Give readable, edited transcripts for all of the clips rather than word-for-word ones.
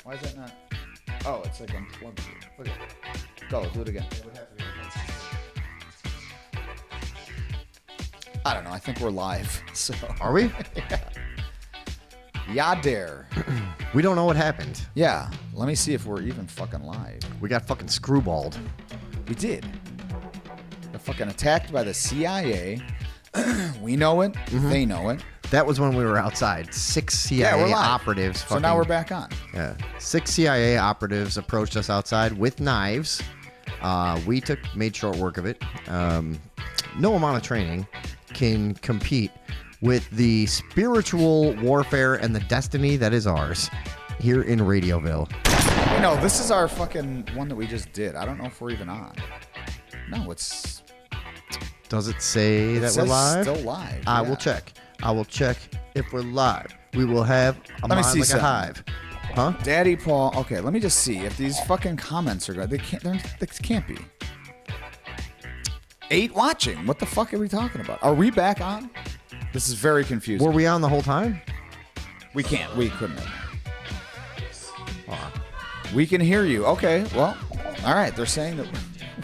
Why is that not? Oh, it's like unplugged. Look at it. Go, do it again. I don't know. I think we're live. So Are we? yeah, dare. We don't know what happened. Yeah. Let me see if we're even fucking live. We got fucking screwballed. We did. Got fucking attacked by the CIA. We know it. Mm-hmm. They know it. That was when we were outside. 6 CIA we're live. operatives. So now we're back on. Yeah. 6 CIA operatives approached us outside with knives. We made short work of it. No amount of training can compete with the spiritual warfare and the destiny that is ours here in Radioville. You know, this is our fucking one that we just did. I don't know if we're even on. No, it's... Does it say that we're live? Still live. I will check. I will check if we're live. We will have a Let me mind see like a something. hive. Huh? Daddy Paul. Okay, let me just see if these fucking comments are good. They can't be. 8 watching. What the fuck are we talking about? Are we back on? This is very confusing. Were we on the whole time? We can't. We couldn't have. We can hear you. Okay, well, all right. They're saying that.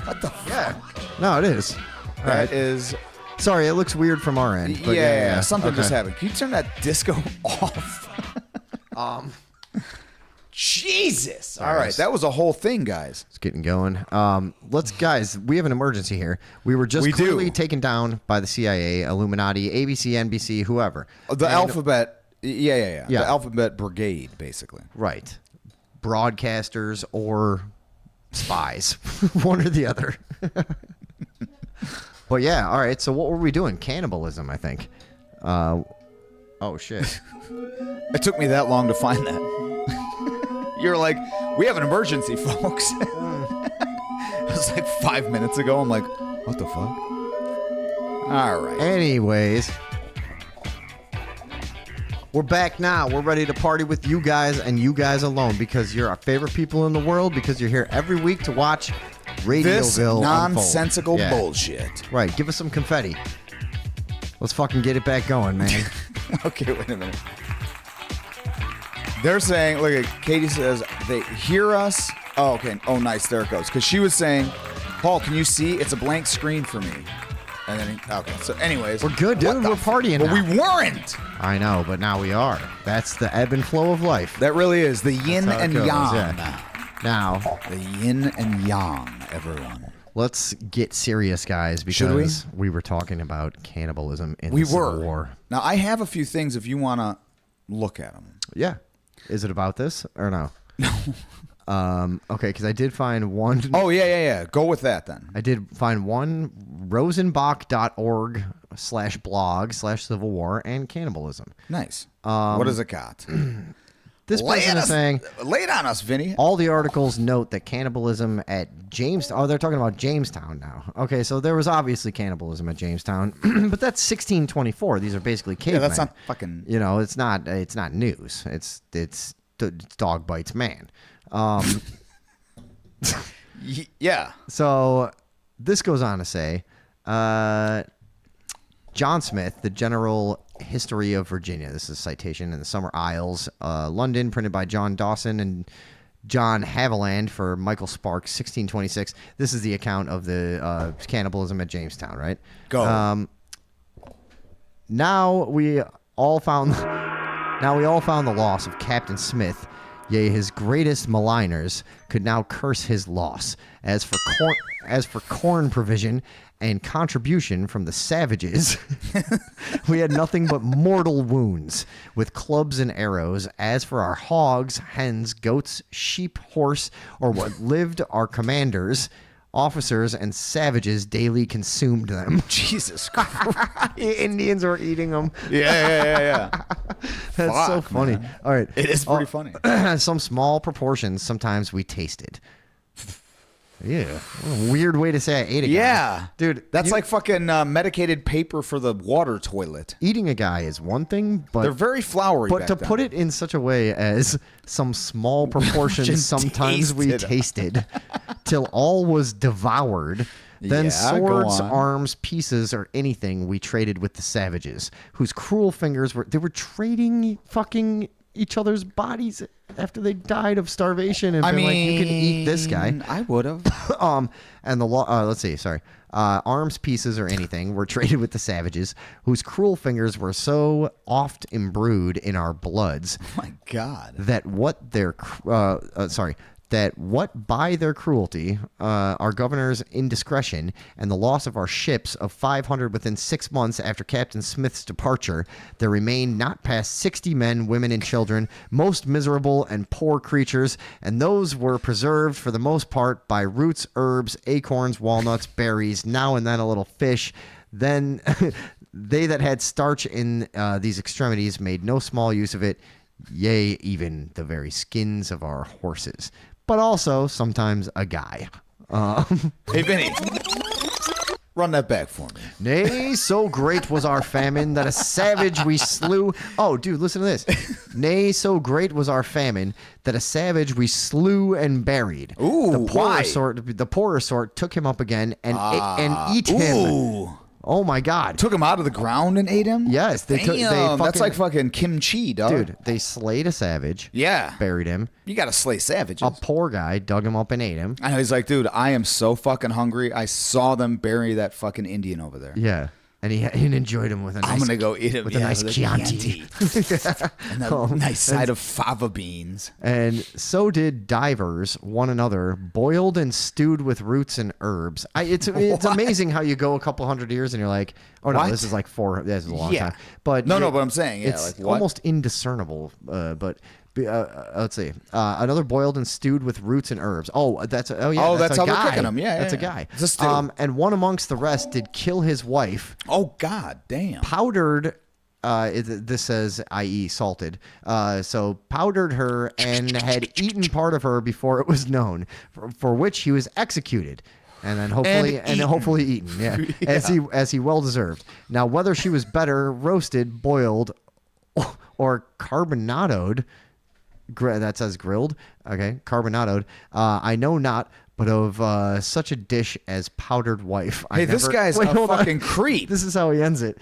What the fuck? No, it is. All That right. is. Sorry, it looks weird from our end. But Yeah, something okay. just happened. Can you turn that disco off? Jesus. All right, that was a whole thing, guys. It's getting going. Guys, we have an emergency here. We were just We do. clearly taken down by the CIA, Illuminati, ABC, NBC, whoever. The alphabet. Yeah. Yeah. The alphabet brigade, basically. Right. Broadcasters or spies. One or the other. But yeah, all right. So what were we doing? Cannibalism, I think. Oh, shit. It took me that long to find that. You're like, we have an emergency, folks. It was like 5 minutes ago. I'm like, what the fuck? All right. Anyways, we're back now. We're ready to party with you guys and you guys alone because you're our favorite people in the world because you're here every week to watch Radioville This unfold. nonsensical Yeah. bullshit. Right. Give us some confetti. Let's fucking get it back going, man. Okay, wait a minute. They're saying, look at Katie says, they hear us. Oh, okay. Oh, nice. There it goes. Because she was saying, Paul, can you see? It's a blank screen for me. And then, okay. So, anyways. We're good, dude. We're partying But now. we weren't. I know, but now we are. That's the ebb and flow of life. That really is the yin That's how it and goes, yang. yeah. Now, The yin and yang, everyone. let's get serious, guys, Should we? because we were talking about cannibalism in We the Civil were. War. Now, I have a few things if you want to look at them. Yeah. Is it about this or no? No. Okay, because I did find one. Oh, yeah. Go with that then. I did find one rosenbach.org/blog/Civil War and cannibalism. Nice. What does it got? This person is saying Lay it on us, Vinny. all the articles note that cannibalism at Jamestown. Oh, they're talking about Jamestown now. Okay, so there was obviously cannibalism at Jamestown, but that's 1624. These are basically cavemen. Yeah, that's not fucking... You know, it's not news. It's dog bites man. Yeah. So this goes on to say, John Smith, The General History of Virginia. This is a citation in the Summer Isles, London, printed by John Dawson and John Haviland for Michael Sparks, 1626. This is the account of the cannibalism at Jamestown, right? Go. Now we all found the loss of Captain Smith. Yea, his greatest maligners could now curse his loss. As for corn provision and contribution from the savages, we had nothing but mortal wounds with clubs and arrows. As for our hogs, hens, goats, sheep, horse, or what lived, our commanders, officers, and savages daily consumed them. Jesus Christ. Indians were eating them. Yeah. That's so Fuck, funny. man. All right. It is pretty funny. Some small proportions sometimes we tasted. Yeah. What a weird way to say I ate a guy. Yeah. Dude, That's like fucking medicated paper for the water toilet. eating a guy is one thing, but They're very flowery but back to then. put it in such a way as some small proportions sometimes we tasted till all was devoured. Then Yeah, go swords, on. arms, pieces, or anything we traded with the savages, whose cruel fingers were trading fucking each other's bodies after they died of starvation and I been mean, like, you can eat this guy. I would have. And the law, let's see, sorry. Arms pieces or anything were traded with the savages, whose cruel fingers were so oft imbrued in our bloods Oh my God. that what by their cruelty, our governor's indiscretion, and the loss of our ships of 500 within 6 months after Captain Smith's departure, there remained not past 60 men, women, and children, most miserable and poor creatures, and those were preserved for the most part by roots, herbs, acorns, walnuts, berries, now and then a little fish. Then they that had starch in these extremities made no small use of it, yea, even the very skins of our horses. But also sometimes a guy. Hey, Vinny. Run that back for me. Nay, so great was our famine that a savage we slew. Oh, dude, listen to this. Nay, so great was our famine that a savage we slew and buried. Ooh, why? The poorer sort took him up again and eat him. Ooh. Oh my God. Took him out of the ground and ate him? Yes, Damn, that's like fucking kimchi, dog. Dude, they slayed a savage. Yeah. Buried him. You got to slay savages. A poor guy dug him up and ate him. I know. He's like, dude, I am so fucking hungry. I saw them bury that fucking Indian over there. Yeah. And he enjoyed him with a nice. I'm gonna go eat it with a nice Chianti. And a nice side of fava beans. And so did divers one another, boiled and stewed with roots and herbs. It's amazing how you go a couple hundred years and you're like, oh no, What? this is like this is a long Yeah. time. But No, but I'm saying, yeah, it's like what? almost indiscernible. But let's see, another boiled and stewed with roots and herbs. That's that's a how guy. they're cooking 'em. Yeah, that's yeah, a yeah. guy. It's a stew. And one amongst the rest did kill his wife. Oh, God damn. Powdered, this says, i.e., salted. So powdered her and had eaten part of her before it was known, for which he was executed, and then hopefully eaten. Yeah, Yeah. as he well deserved. Now, whether she was better roasted, boiled, or carbonadoed. That says grilled. Okay, carbonadoed. I know not. But of such a dish as powdered wife. This guy's a fucking creep. This is how he ends it.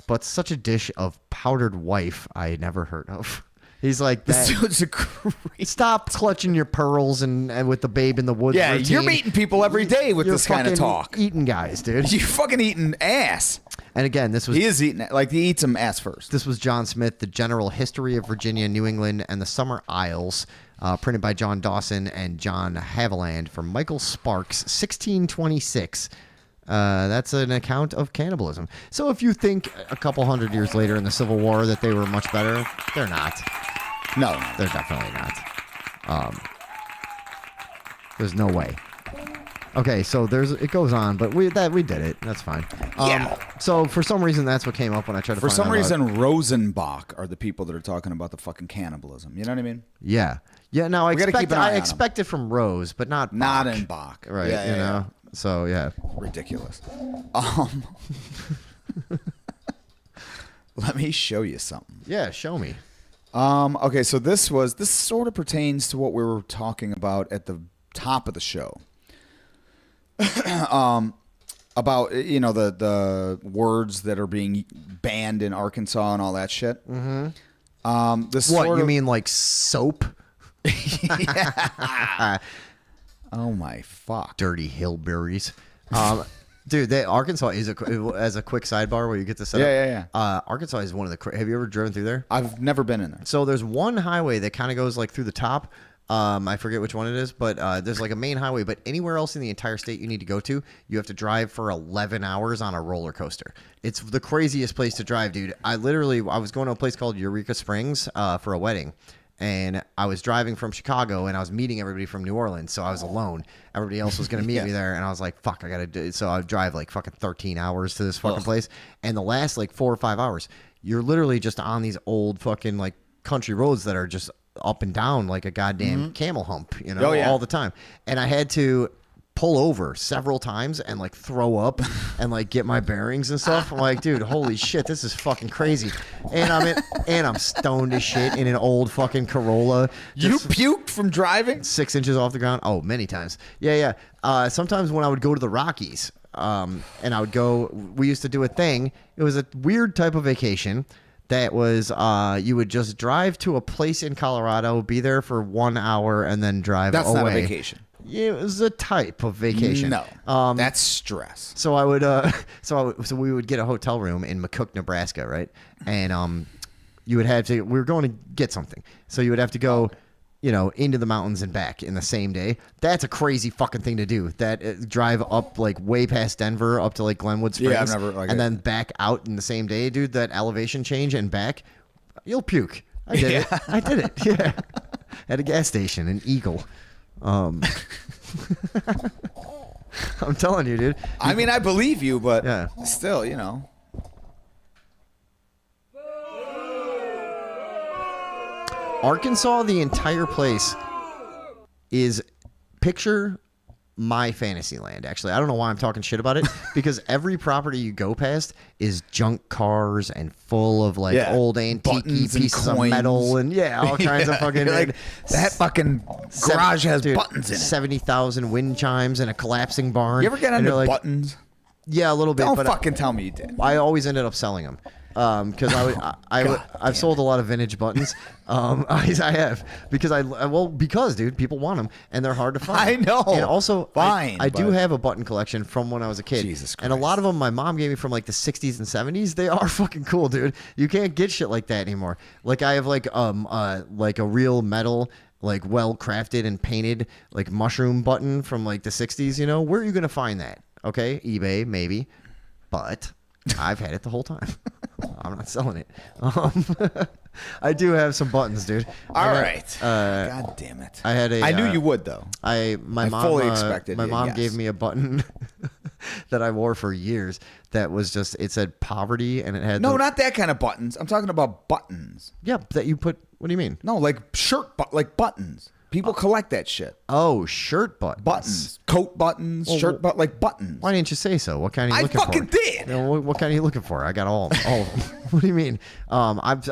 But such a dish of powdered wife I never heard of. He's like that. This dude's a creep. Stop clutching your pearls and with the babe in the woods. Yeah, routine. you're meeting people every day with You're this kind of fucking talk. Eating guys, dude. You fucking eating ass. And again, this was He is eating, like, he eats them ass first. This was John Smith, The General History of Virginia, New England, and the Summer Isles, printed by John Dawson and John Haviland from Michael Sparks, 1626. That's an account of cannibalism. So if you think a couple hundred years later in the Civil War that they were much better, they're not. No. They're definitely not. There's no way. Okay, so it goes on, but we did it. That's fine. Yeah. So for some reason, that's what came up when I tried to. For find some out reason, Rosenbach are the people that are talking about the fucking cannibalism. You know what I mean? Yeah. Yeah. Now I gotta keep an eye on 'em. expect it from Rose, but not Not Bach. in Bach. Right. Yeah, you yeah, know. So yeah. Ridiculous. Let me show you something. Yeah. Show me. Okay, so this sort of pertains to what we were talking about at the top of the show. About the words that are being banned in Arkansas and all that shit. Mm-hmm. This What sort you of, mean, like soap? Oh my fuck! Dirty hillbillies. Dude, Arkansas is as a quick sidebar where you get to set up. Yeah. Arkansas is one of the. Have you ever driven through there? I've never been in there. So there's one highway that kind of goes like through the top. I forget which one it is, but there's like a main highway. But anywhere else in the entire state you need to go to, you have to drive for 11 hours on a roller coaster. It's the craziest place to drive, dude. I was going to a place called Eureka Springs for a wedding. And I was driving from Chicago, and I was meeting everybody from New Orleans, so I was alone. Everybody else was going to meet me there, and I was like, fuck, I got to do it. So I would drive like fucking 13 hours to this fucking place. And the last like 4 or 5 hours, you're literally just on these old fucking like country roads that are just up and down like a goddamn camel hump, all the time. And I had to pull over several times and like throw up and like get my bearings and stuff. I'm like, dude, holy shit, this is fucking crazy. And I'm stoned as shit in an old fucking Corolla. You puked from driving? 6 inches off the ground. Oh, many times. Yeah. Sometimes when I would go to the Rockies, and I would go, we used to do a thing. It was a weird type of vacation. that was you would just drive to a place in Colorado, be there for 1 hour, and then drive That's away. not a vacation. Yeah, it was a type of vacation. No, that's stress. So I would, so we would get a hotel room in McCook, Nebraska, right? And you would have to. We were going to get something, so you would have to go, into the mountains and back in the same day. That's a crazy fucking thing to do. That drive up like way past Denver, up to like Glenwood Springs, Yeah, I've never, and then back out in the same day, dude. That elevation change and back, you'll puke. I did it. I did it. Yeah, at a gas station in Eagle. I'm telling you, dude. I mean, I believe you, but Yeah. still, Arkansas, the entire place is picture my fantasy land. Actually, I don't know why I'm talking shit about it because every property you go past is junk cars and full of like Yeah. old antique Buttons and pieces of coins. metal and all kinds of Yeah, fucking you're like, that fucking garage has dude, buttons in it. 70,000 wind chimes and a collapsing barn. You ever get And into you're like, buttons? Yeah, a little bit. Don't but fucking tell me you did. I always ended up selling them because I've sold a lot of vintage buttons. I have because dude, people want them and they're hard to find. I know. And also, Fine, I do but- have a button collection from when I was a kid. Jesus And a lot of them my mom gave me from like the 60s and 70s. They are fucking cool, dude. You can't get shit like that anymore. Like I have like a real metal, like well crafted and painted like mushroom button from like the 60s. Where are you gonna find that? Okay, eBay maybe, but I've had it the whole time. I'm not selling it. I do have some buttons, dude. All right. God damn it. I knew you would, though. My mom fully expected my it, mom yes. gave me a button that I wore for years that was just it said poverty and it had No, not that kind of buttons. I'm talking about buttons. yeah, that you put. What do you mean? No, like like buttons. People collect that shit. Oh, shirt buttons. Buttons. Coat buttons, shirt like buttons. Why didn't you say so? What kind are you I looking for? fucking did. What kind are you looking for? I got all of them. What do you mean? I've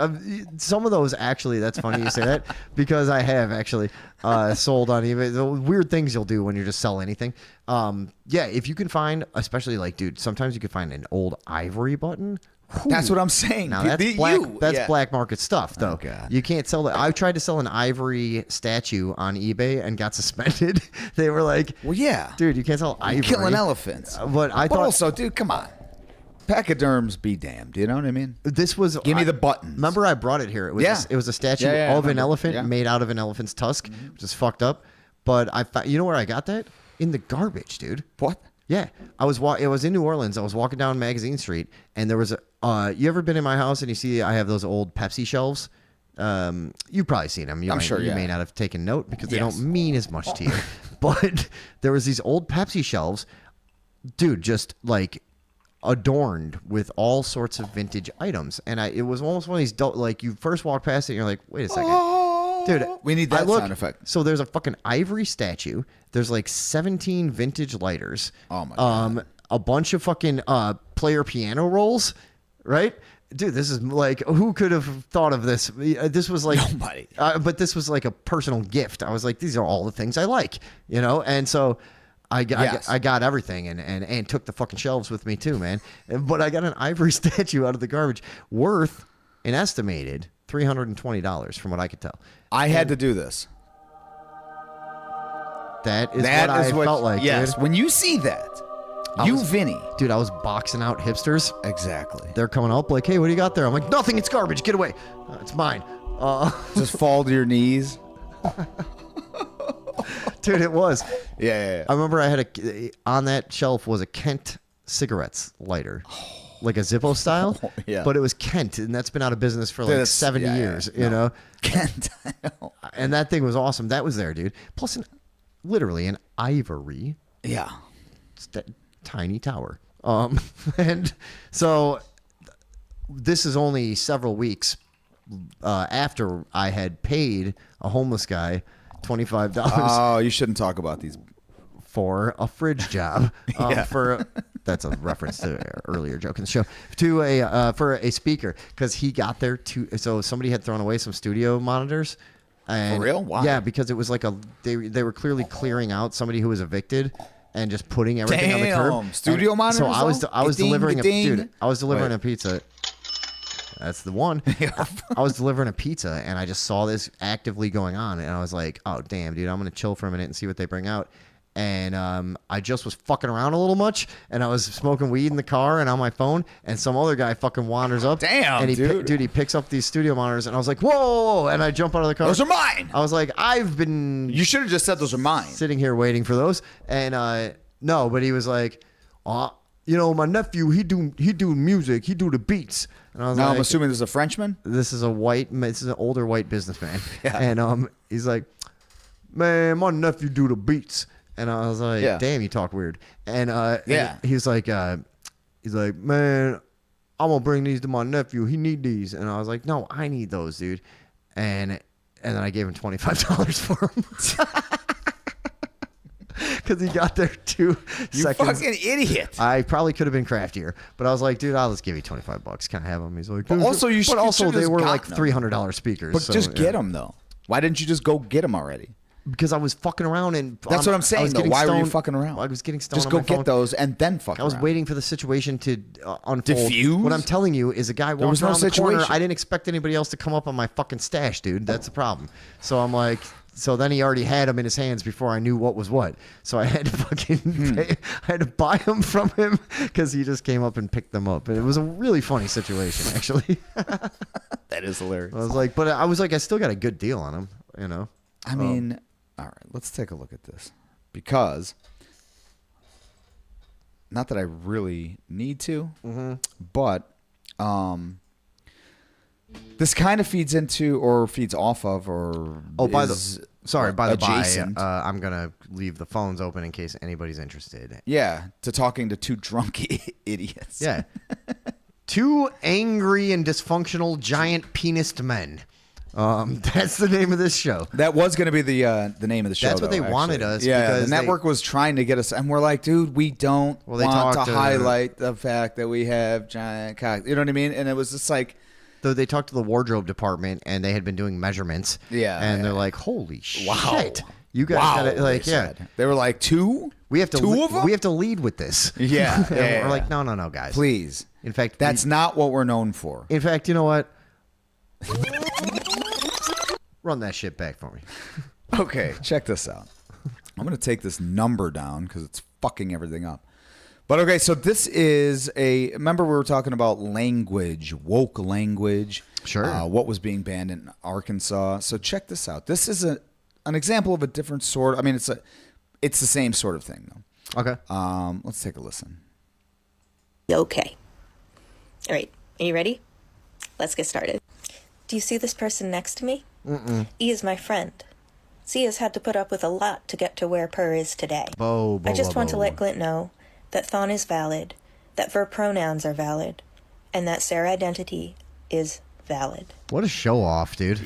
some of those actually. That's funny you say that because I have actually sold on eBay. The weird things you'll do when you just sell anything. Yeah, if you can find, especially like, dude, sometimes you can find an old ivory button. That's what I'm saying. Now that's black. That's yeah. black market stuff, though. Oh, God. You can't sell that. I tried to sell an ivory statue on eBay and got suspended. They were like, Well, yeah. dude, you can't sell ivory. You're killing elephants. But I thought also, dude, come on. Pachyderms be damned. You know what I mean? this was. Give me the buttons. Remember, I brought it here. It was Yeah. it was a statue Yeah, I of an remember. elephant Yeah. made out of an elephant's tusk, which is fucked up. But I found, you know where I got that? In the garbage, dude. What? Yeah, I was in New Orleans. I was walking down Magazine Street, and there was a. You ever been in my house and you see I have those old Pepsi shelves? You've probably seen them. I'm sure, you yeah. may not have taken note because they Yes. don't mean as much to you. But there was these old Pepsi shelves, dude, just like adorned with all sorts of vintage items, and it was almost one of these like you first walk past it, and you're like, wait a second. Dude, We need I that look- sound effect. So there's a fucking ivory statue. There's like 17 vintage lighters. Oh my God. A bunch of fucking player piano rolls, right? Dude, this is like, who could have thought of this? This was like Nobody. But this was like a personal gift. I was like, these are all the things I like, And so I got everything and took the fucking shelves with me too, man. But I got an ivory statue out of the garbage worth an estimated $320 from what I could tell. I had to do this. That is what I felt like, yes, dude. when you see that, Vinny. Dude, I was boxing out hipsters. Exactly. They're coming up like, hey, what do you got there? I'm like, nothing, it's garbage. Get away. It's mine. Just fall to your knees. Dude, it was. Yeah. I remember I had on that shelf was a Kent cigarettes lighter. Like a Zippo style. Yeah. But it was Kent, and that's been out of business for like 70 years, you know? Kent. And that thing was awesome. That was there, dude. Plus, literally an ivory Yeah. tiny tower. And so this is only several weeks after I had paid a homeless guy $25 Oh, you shouldn't talk about these. for a fridge job. Yeah. That's a reference to an earlier joke in the show. For a speaker because he got there so somebody had thrown away some studio monitors. And, For real? Why? Yeah, because it was like they were clearly clearing out somebody who was evicted and just putting everything on the curb. Damn. Studio And monitors, So I was though? delivering Ga-ding. I was delivering Wait. a pizza. That's the one. I was delivering a pizza, and I just saw this actively going on, and I was like, oh, damn, dude, I'm going to chill for a minute and see what they bring out. And I just was fucking around a little much, and I was smoking weed in the car and on my phone, and some other guy fucking wanders up. Damn, and dude. He picks up these studio monitors, and I was like, whoa, whoa, whoa, and I jump out of the car. Those are mine. I was like, I've been You should have just said those are mine. sitting here waiting for those. And no, but he was like, you know, my nephew, he do music, he do the beats. And I was Now like, I'm assuming this is a Frenchman. this is an older white businessman. Yeah. And he's like, man, my nephew do the beats. And I was like, Yeah. damn, you talk weird. And Yeah. he's like, man, I'm gonna bring these to my nephew. He need these. And I was like, no, I need those, dude. And then I gave him $25 for them. Because he got there 2 You seconds. fucking idiot. I probably could have been craftier, but I was like, dude, I'll just give you $25. Can I have them? He's like, But also, you should- But you also, should've they just were gotten like them. $300 speakers. But so, just yeah. get them though. Why didn't you just go get them already? Because I was fucking around and That's what I'm I saying was though. getting Why were you stoned- fucking around? I was getting stoned. Just on go my get phone. those and then fuck I was around. waiting for the situation to unfold. Diffuse? What I'm telling you is a guy walked was no around the corner. situation. I didn't expect anybody else to come up on my fucking stash, dude. That's the problem. So I'm like, so then he already had them in his hands before I knew what was what. So I had to fucking I had to buy them from him because he just came up and picked them up. And it was a really funny situation, actually. That is hilarious. I was like, but I was like, I still got a good deal on them, you know. I mean, all right, let's take a look at this. Because, not that I really need to, but this kind of feeds into or feeds off of or by is the by, adjacent. I'm gonna leave the phones open in case anybody's interested. Yeah, to talking to 2 drunk idiots. Yeah, 2 angry and dysfunctional giant penised men. That's the name of this show. That was going to be the name of the show. That's what though, they wanted actually. us Yeah, because the network was trying to get us, and we're like, dude, we don't Well, they want to talked to- highlight the fact that we have giant cock. You know what I mean? And it was just like, Though they talked to the wardrobe department and they had been doing measurements. Yeah, and yeah. they're like, holy wow, shit, you guys wow, gotta like, they yeah. said. They were like 2. We have to 2 of them. we have to lead with this. Yeah, And yeah, we're like, yeah. no, guys. Please. In fact, That's not what we're known for. in fact, you know what? Run that shit back for me. Okay, check this out. I'm going to take this number down because it's fucking everything up. But okay, so this is remember we were talking about language, woke language. Sure. What was being banned in Arkansas. So check this out. This is an example of a different sort. I mean, it's the same sort of thing, though. Okay. Let's take a listen. Okay. All right. Are you ready? Let's get started. Do you see this person next to me? E is my friend. C has had to put up with a lot to get to where Per is today. I just want to let Glint know that Thon is valid, that verb pronouns are valid, and that Sarah identity is valid. What a show off, dude.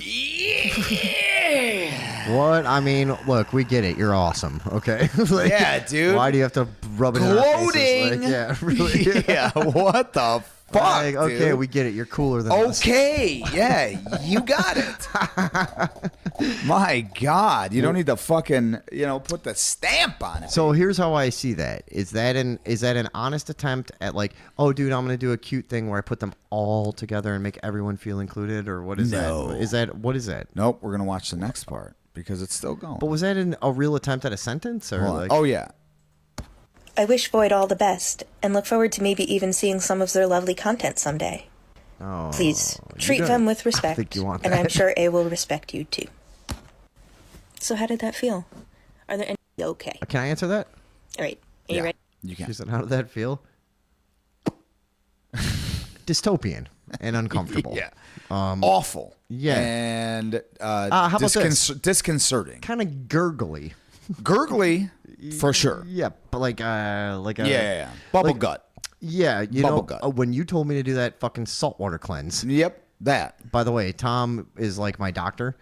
What? I mean, look, we get it. You're awesome. Okay. Like, Yeah, dude. Why do you have to rub it in our faces? Gloating. Like, yeah, really. Yeah, what the fuck, Like, okay, dude? we get it. You're cooler than us. Okay, yeah, you got it. My God, you don't need to fucking, put the stamp on it. So here's how I see that. Is that an honest attempt at like, oh, dude, I'm gonna do a cute thing where I put them all together and make everyone feel included, or what is No. that? What is that? Nope, we're gonna watch the next part because it's still going. But was that a real attempt at a sentence, or Hold on. like? Oh yeah, I wish Void all the best, and look forward to maybe even seeing some of their lovely content someday. Oh, Please, you treat don't- them with I respect, think you want and I'm that. sure A will respect you too. So how did that feel? Are there any... Okay. Can I answer that? All right. Are you yeah, ready? you She can. said, "How did that feel?" Dystopian and uncomfortable. Yeah, awful. yeah. and how about this? disconcerting, Kind of gurgly. gurgly for sure. Yeah, but like a Yeah. Bubble like- gut. Yeah, you Bubble know, gut. when you told me to do that fucking saltwater cleanse. Yep, that. By the way, Tom is like my doctor.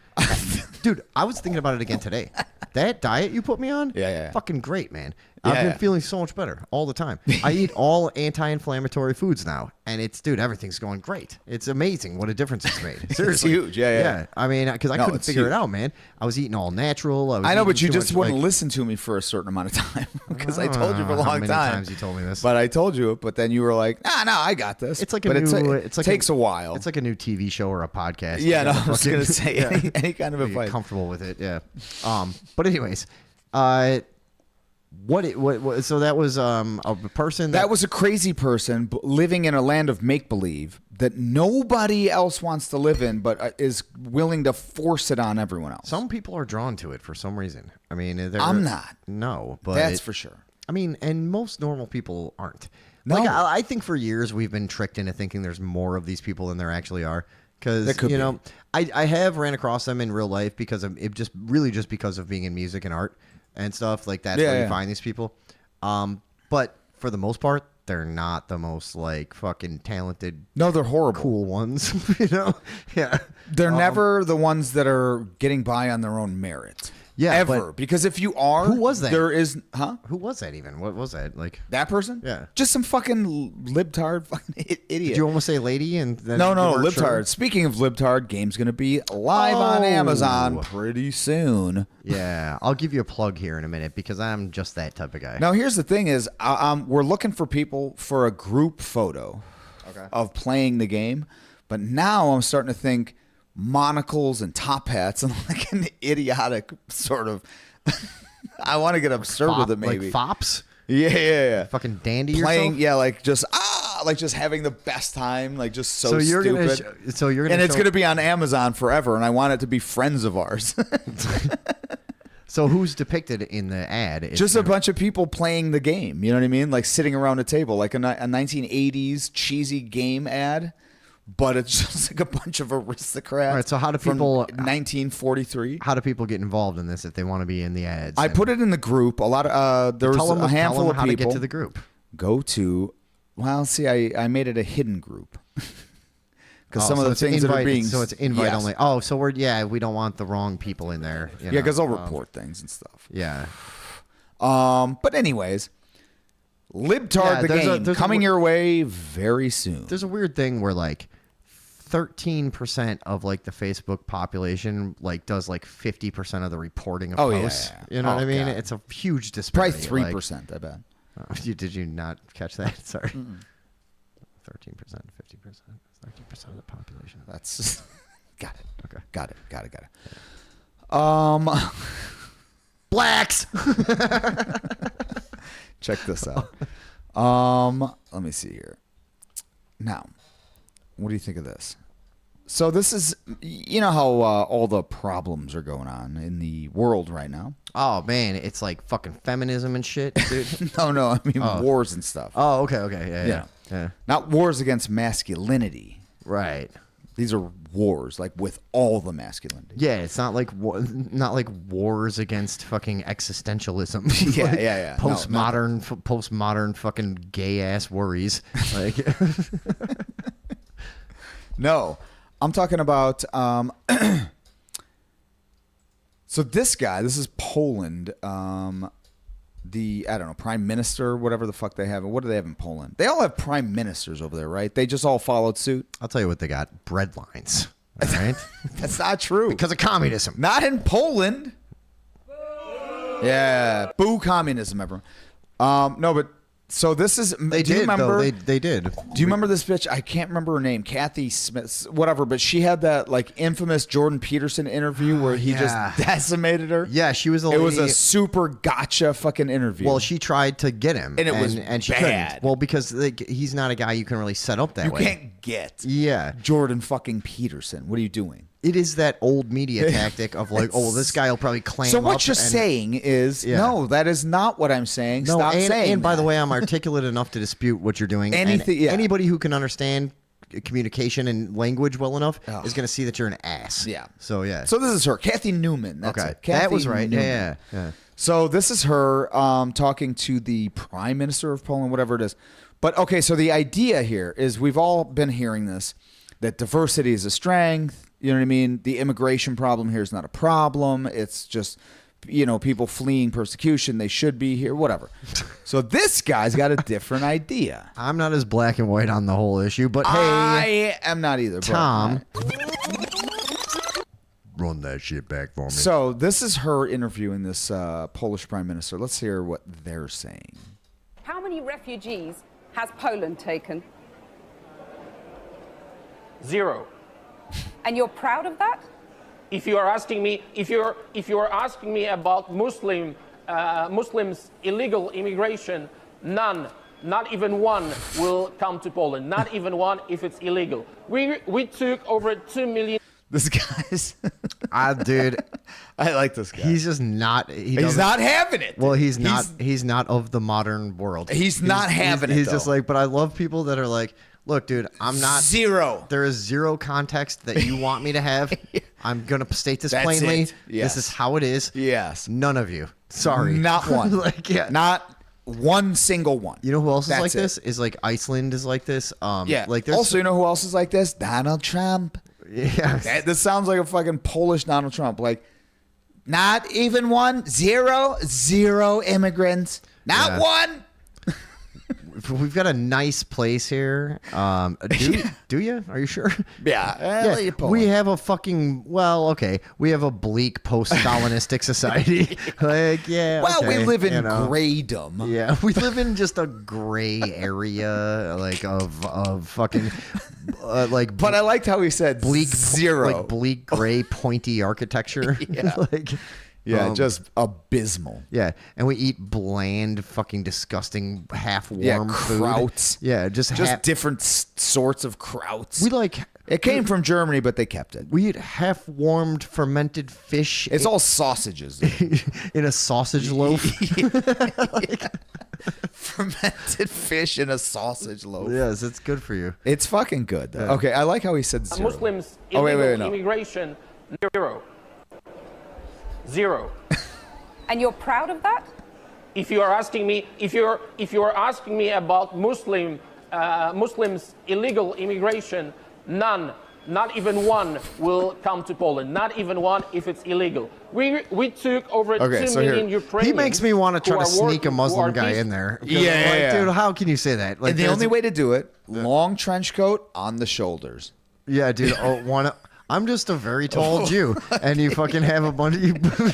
Dude, I was thinking about it again today. That diet you put me on, Yeah. fucking great, man. I've Yeah, been yeah. feeling so much better all the time. I eat all anti-inflammatory foods now, and it's, dude, everything's going great. It's amazing what a difference it's made. Seriously. huge. Yeah, yeah. I mean, because I No, couldn't it's figure it huge. out, man. I was eating all natural. I know, but you eating too just much, wouldn't like, listen to me for a certain amount of time because I told you for a How long many time. times you told me this? But I told you it. But then you were like, "Nah, no, I got this." It's like a but new. it It's like takes a while. It's like a new TV show or a podcast. yeah, no, You I was fucking- gonna say yeah. any kind of Get advice. comfortable with it. Yeah. But anyways, what? So that was a person That was a crazy person living in a land of make believe that nobody else wants to live in, but is willing to force it on everyone else. Some people are drawn to it for some reason. I mean, I'm not. No, but That's for sure. I mean, and most normal people aren't. No. Like, I think for years we've been tricked into thinking there's more of these people than there actually are. Because, That could you be. know, I have ran across them in real life because of it, just because of being in music and art and stuff. Like, that's Yeah, where you yeah. find these people. But for the most part, they're not the most, like, fucking talented, No, they're horrible. cool ones, you know? Yeah. They're never the ones that are getting by on their own merit. Yeah, ever. but- Because if you are, Who was that? There is, huh? Who was that even? What was that? Like, That person? Yeah. Just some fucking libtard fucking idiot. did you almost say lady? And then No, you weren't libtard. sure? Speaking of libtard, game's gonna be live on Oh. Amazon pretty soon. Yeah, I'll give you a plug here in a minute because I'm just that type of guy. Now, here's the thing: is we're looking for people for a group photo of playing the game, but now I'm starting to think monocles and top hats and like an idiotic sort of. I want to get absurd with it, maybe. Like fops? Yeah. Fucking dandy Playing, yourself? yeah, like just like just having the best time, like just so you're stupid. gonna And it's show- going to be on Amazon forever, and I want it to be friends of ours. So who's depicted in the ad? It's Just a bunch of people playing the game. You know what I mean? Like sitting around a table, like a 1980s cheesy game ad, but it's just like a bunch of aristocrats. All right, so how do from people- 1943. How do people get involved in this if they want to be in the ads? I put it in the group. A lot of there was tell them, a handful tell them of how people. to get to the group. Go to. Well, see, I made it a hidden group because Oh, some of so the it's things that are invite- being so it's invite Yes. only. Oh, so we don't want the wrong people in there. You Yeah, know? because I'll report things and stuff. Yeah. But anyways, Libtard Yeah, the there's a- game there's a coming w- your way very soon. There's a weird thing where like 13% of like the Facebook population like does like 50% of the reporting of Oh, yeah, posts. yeah. You know Oh, what I mean? God. It's a huge Probably disparity. 3%. I bet. Did you not catch that? Sorry. 13%, 50%, 13% of the population. That's got it. Okay. Got it. Blacks. Check this out. Let me see here. Now, what do you think of this? So this is, you know how all the problems are going on in the world right now. Oh man, it's like fucking feminism and shit, dude. No, I mean wars and stuff. Oh, okay, yeah. Not wars against masculinity. Right. These are wars, like with all the masculinity. Yeah, it's not like not like wars against fucking existentialism. Yeah, Like yeah. No, postmodern fucking gay ass worries. Like, No, I'm talking about. So this guy, this is Poland. I don't know, prime minister, whatever the fuck they have. What do they have in Poland? They all have prime ministers over there, right? They just all followed suit. I'll tell you what they got: bread lines. All right, That's not true. because of communism. Not in Poland. Yeah, boo communism, everyone. No, but so this is. They do you did, remember? though. They did. Do you remember this bitch? I can't remember her name. Kathy Smith, whatever. But she had that like infamous Jordan Peterson interview where he Yeah. just decimated her. Yeah, she was a It was a lady- super gotcha fucking interview. Well, she tried to get him, And it was she bad. couldn't. Well, because like, he's not a guy you can really set up that you way. can't get Yeah, Jordan fucking Peterson. What are you doing? it is that old media tactic of like, oh, well, this guy will probably clam So up. what you're and- saying is Yeah. no, that is not what I'm saying. No, Stop and, saying. and by the that. way, I'm articulate enough to dispute what you're doing. And Anything- yeah. Anybody who can understand communication and language well enough is going to see that you're an ass. Yeah. So yeah. So this is her, Kathy Newman. That's okay, it. Kathy that was right. Newman. Yeah. So this is her talking to the prime minister of Poland, whatever it is. But okay, so the idea here is we've all been hearing this, that diversity is a strength. You know what I mean? The immigration problem here is not a problem. It's just people fleeing persecution, they should be here, whatever. So this guy's got a different idea. I'm not as black and white on the whole issue, but hey, I am not either. Tom, run that shit back for me. So this is her interviewing this Polish prime minister. Let's hear what they're saying. How many refugees has Poland taken? 0. And you're proud of that? If you are asking me, if you're asking me about Muslims illegal immigration, none, not even one, will come to Poland. Not even one if it's illegal. We took over 2 million. This guy's, Dude, I like this guy. he's just not. He's not having it. Well, he's not. He's not of the modern world. He's not having it, He's just though. like. But I love people that are like, look, dude, I'm not. 0. There is zero context that you want me to have. I'm gonna state this That's plainly. it. Yes. This is how it is. Yes. None of you. Sorry. Not one. Like, yeah. Not one single one. You know who else is That's like it. this? Is like Iceland is like this. Yeah. Like there's Also, you know who else is like this? Donald Trump. yeah. This sounds like a fucking Polish Donald Trump. Like, not even one. 0 immigrants. Not Yeah. one. We've got a nice place here. Do you? Are you sure? Yeah. Yeah, we have a fucking we have a bleak post-Stalinistic society. Like, yeah. Well, we okay, live in you know. graydom. Yeah, we live in just a gray area, like of fucking, like. But I liked how he said bleak 0. like bleak gray pointy architecture. Yeah. like. Yeah, just abysmal. Yeah, and we eat bland, fucking disgusting, half-warm Yeah, food. krauts. Yeah, just Different sorts of krauts. we like. It came from Germany, but they kept it. We eat half-warmed fermented fish. It's all sausages. in a sausage loaf. Fermented fish in a sausage loaf. Yes, it's good for you. It's fucking good, though. Okay, I like how he said 0. Muslims Oh, illegal wait, no. immigration, 0. And you're proud of that? If you are asking me, if you're asking me about Muslims illegal immigration, none, not even one, will come to Poland. Not even one if it's illegal. We took over 2 million Ukrainians. He makes me want to try who to are sneak a working, who Muslim are guy decent. in there. Yeah. Dude, how can you say that? Like, And the there's- only way to do it, long trench coat on the shoulders. Yeah, dude. I'm just a very tall Jew, and you fucking have a bunch of you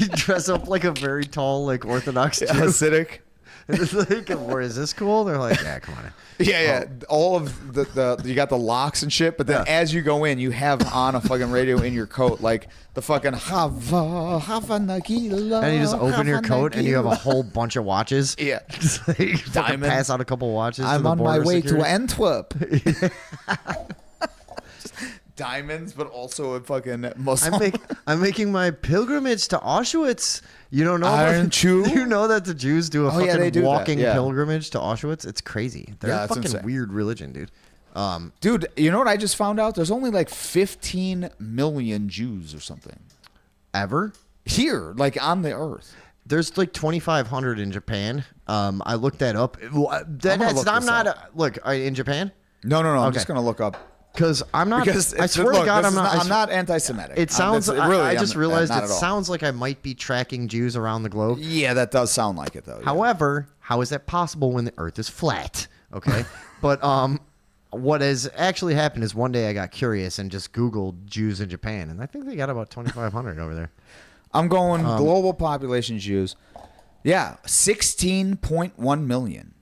dress up like a very tall, like Orthodox Jew. Hasidic. And it's like, where is this cool? They're like, yeah, come on. Yeah. All of the you got the locks and shit, but then as you go in, you have on a fucking radio in your coat, like the fucking Hava Nagila. And you just open your coat, and you have a whole bunch of watches. Yeah. Just like, you fucking Diamond. pass out a couple watches. I'm to the on my border way security. to Antwerp. Diamonds, but also a fucking Muslim. I'm making my pilgrimage to Auschwitz. You don't know? Aren't you? You know that the Jews do a Oh, yeah, fucking they do that, walking yeah. pilgrimage to Auschwitz? It's crazy. They're Yeah, a it's fucking insane. weird religion, dude. Dude, you know what I just found out? There's only like 15 million Jews or something Ever? here, like on the earth. There's like 2,500 in Japan. I looked that up. In Japan? No. I'm Okay. just gonna look up Because I'm not. because I swear to God, I'm not. I'm not anti-Semitic. It sounds. I just realized not it at all. sounds like I might be tracking Jews around the globe. Yeah, that does sound like it though. yeah. However, how is that possible when the Earth is flat? Okay, but what has actually happened is one day I got curious and just Googled Jews in Japan, and I think they got about 2,500 over there. I'm going global population Jews. Yeah, 16.1 million.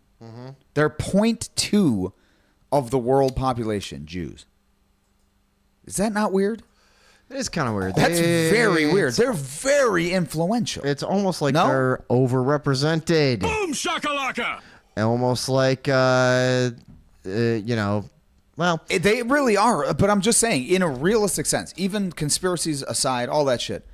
They're 0.2 of the world population Jews. Is that not weird? It is kind of weird. That's very weird. They're very influential. It's almost like No? they're overrepresented. Boom shakalaka! Almost like well, They really are, but I'm just saying, in a realistic sense, even conspiracies aside, all that shit,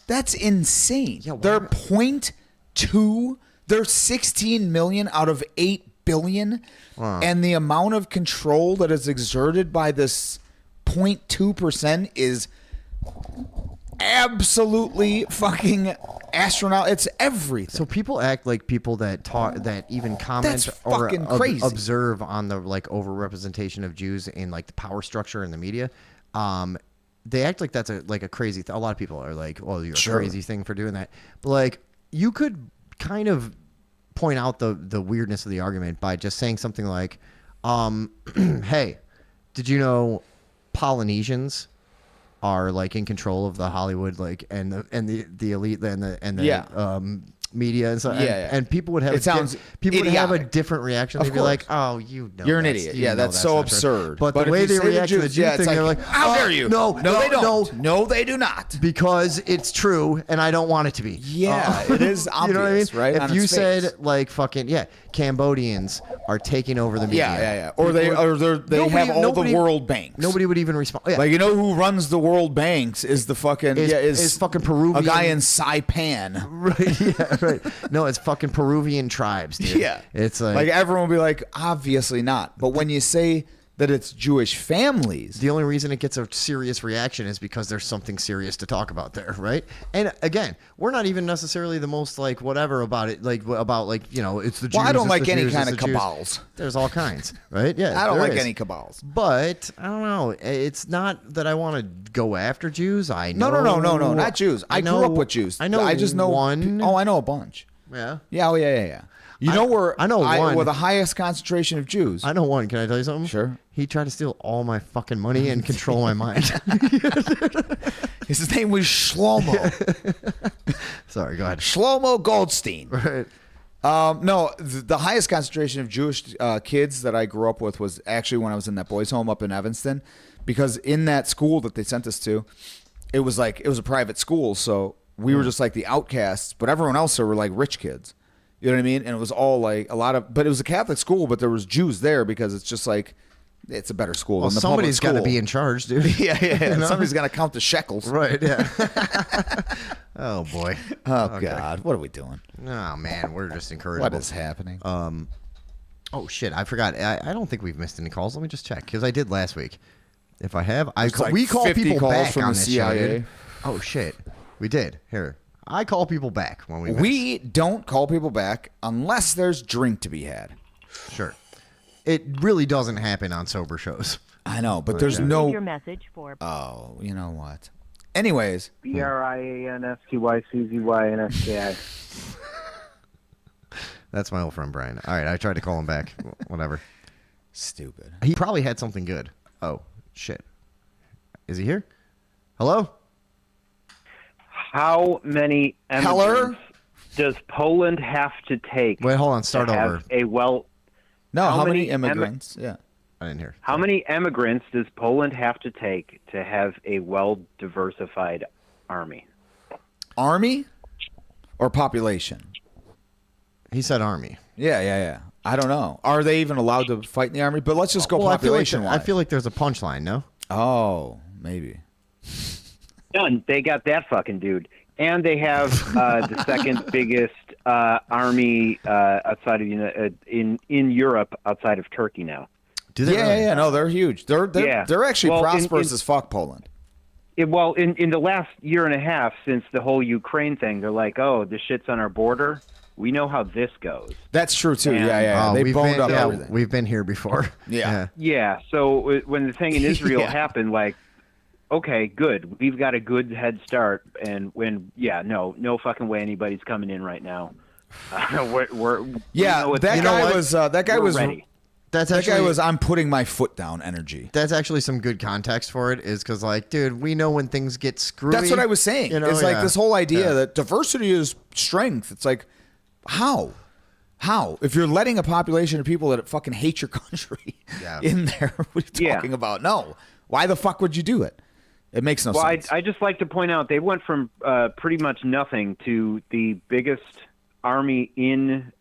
that's insane. Yeah, why they're not? 0.2, they're 16 million out of 8 billion, and the amount of control that is exerted by this 0.2% is absolutely fucking astronaut. It's everything. so people act like people that talk that even comment That's or fucking crazy. observe on the like overrepresentation of Jews in like the power structure in the media. they act like that's a crazy a lot of people are like, oh, you're Sure. a crazy thing for doing that. But like, you could kind of point out the weirdness of the argument by just saying something like, hey, did you know Polynesians are like in control of the Hollywood and the elite and the Yeah. media and stuff. Yeah. And people would have It sounds people would have a idiotic. different reaction. Of They'd be like, course. "Oh, you know, You're an that's- idiot. you Yeah, know that's so not true." absurd. But if the way you they say react to the Jews, Jew yeah, it's thing, like, they're like, how "Oh, dare you? No, they don't. no, No, they do not. because it's true, and I don't want it to be." Yeah, it is obvious, you know what I mean? right? If on you its said face. like fucking Cambodians are taking over the media. yeah, or they Nobody- have all nobody- the world banks. Nobody would even respond. Yeah. Like, you know who runs the world banks is the fucking Is fucking Peruvian. a guy in Saipan. Right, yeah, right. No, it's fucking Peruvian tribes, dude. Yeah, It's like everyone will be like, obviously not. But when you say that it's Jewish families, the only reason it gets a serious reaction is because there's something serious to talk about there, right? And again, we're not even necessarily the most like whatever about it, like about like it's the Jews. well, I don't it's like the any Jews, kind it's of the Jews. cabals. There's all kinds, right? Yeah, I don't there like is. any cabals. But I don't know. It's not that I want to go after Jews. I know. No, not Jews. I grew up with Jews. I know. I just know one. Oh, I know a bunch. Yeah. Yeah, oh, yeah. You know where I know one. where the highest concentration of Jews. I know one. Can I tell you something? Sure. He tried to steal all my fucking money and control my mind. His name was Shlomo. Sorry, go ahead. Shlomo Goldstein. Right. No, the highest concentration of Jewish kids that I grew up with was actually when I was in that boys' home up in Evanston, because in that school that they sent us to, it was a private school, so we were just like the outcasts, but everyone else there were like rich kids. You know what I mean? And it was all like but it was a Catholic school, but there was Jews there because it's just like it's a better school Well, than the somebody's got to be in charge, dude. Yeah. You know? Somebody's got to count the shekels. Right. Yeah. Oh boy. Oh God, what are we doing? Oh man, we're just encouraged. What is happening? Oh shit, I forgot. I don't think we've missed any calls. Let me just check because I did last week. If I have, like we call 50 people calls back from on the this CIA. show, dude. Oh shit, we did. Here, I call people back when we miss. We don't call people back unless there's drink to be had. Sure. It really doesn't happen on sober shows. I know, but there's Leave no. your message for Oh, you know what? Anyways, BRIANSTYCZYNSKI. That's my old friend Brian. All right, I tried to call him back. Whatever. stupid. He probably had something good. Oh shit. Is he here? Hello? How many Heller? immigrants does Poland have to take Wait, hold on. Start to over. have a well? No, how many many immigrants? Yeah. I didn't hear. How many immigrants does Poland have to take to have a well-diversified army? Army or population? He said army. Yeah. I don't know. Are they even allowed to fight in the army? But let's just go Well, population I feel like there's a punchline, no? Oh, maybe. Done. They got that fucking dude. And they have the second biggest army outside of in Europe, outside of Turkey now. Do they really? Yeah. No, they're huge. They're Yeah. they're actually Well, prosperous as fuck, Poland. In the last year and a half since the whole Ukraine thing, they're like, oh, the shit's on our border. We know how this goes. That's true too. And- Yeah. Oh, They we've boned been, up yeah, everything. we've been here before. Yeah. Yeah. So when the thing in Israel Yeah. happened, like, okay, good. We've got a good head start. And no fucking way anybody's coming in right now. Yeah, that guy we're was ready. That's that actually guy was I'm putting my foot down energy. that's actually some good context for it. Is because like, dude, we know when things get screwy. That's what I was saying. You know, it's like yeah. this whole idea Yeah. that diversity is strength. It's like, how? If you're letting a population of people that fucking hate your country Yeah. in there, what are you Yeah. talking about? No. Why the fuck would you do it? It makes no Well, sense. I just like to point out they went from pretty much nothing to the biggest army in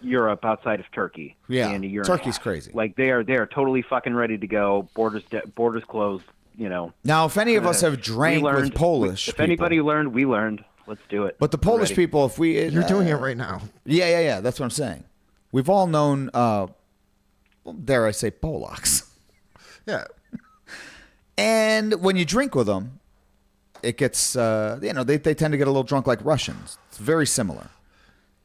Europe outside of Turkey. Yeah, in a year and a Turkey's half. crazy. Like they are totally fucking ready to go. Borders closed. You know. Now, if any of us have drank We learned, with Polish If people, anybody learned, we learned. Let's do it. but the We're Polish ready. people, if we You're doing it right now. Yeah. That's what I'm saying. We've all known, dare I say, Polacks. Yeah. And when you drink with them, it gets, they tend to get a little drunk like Russians. It's very similar.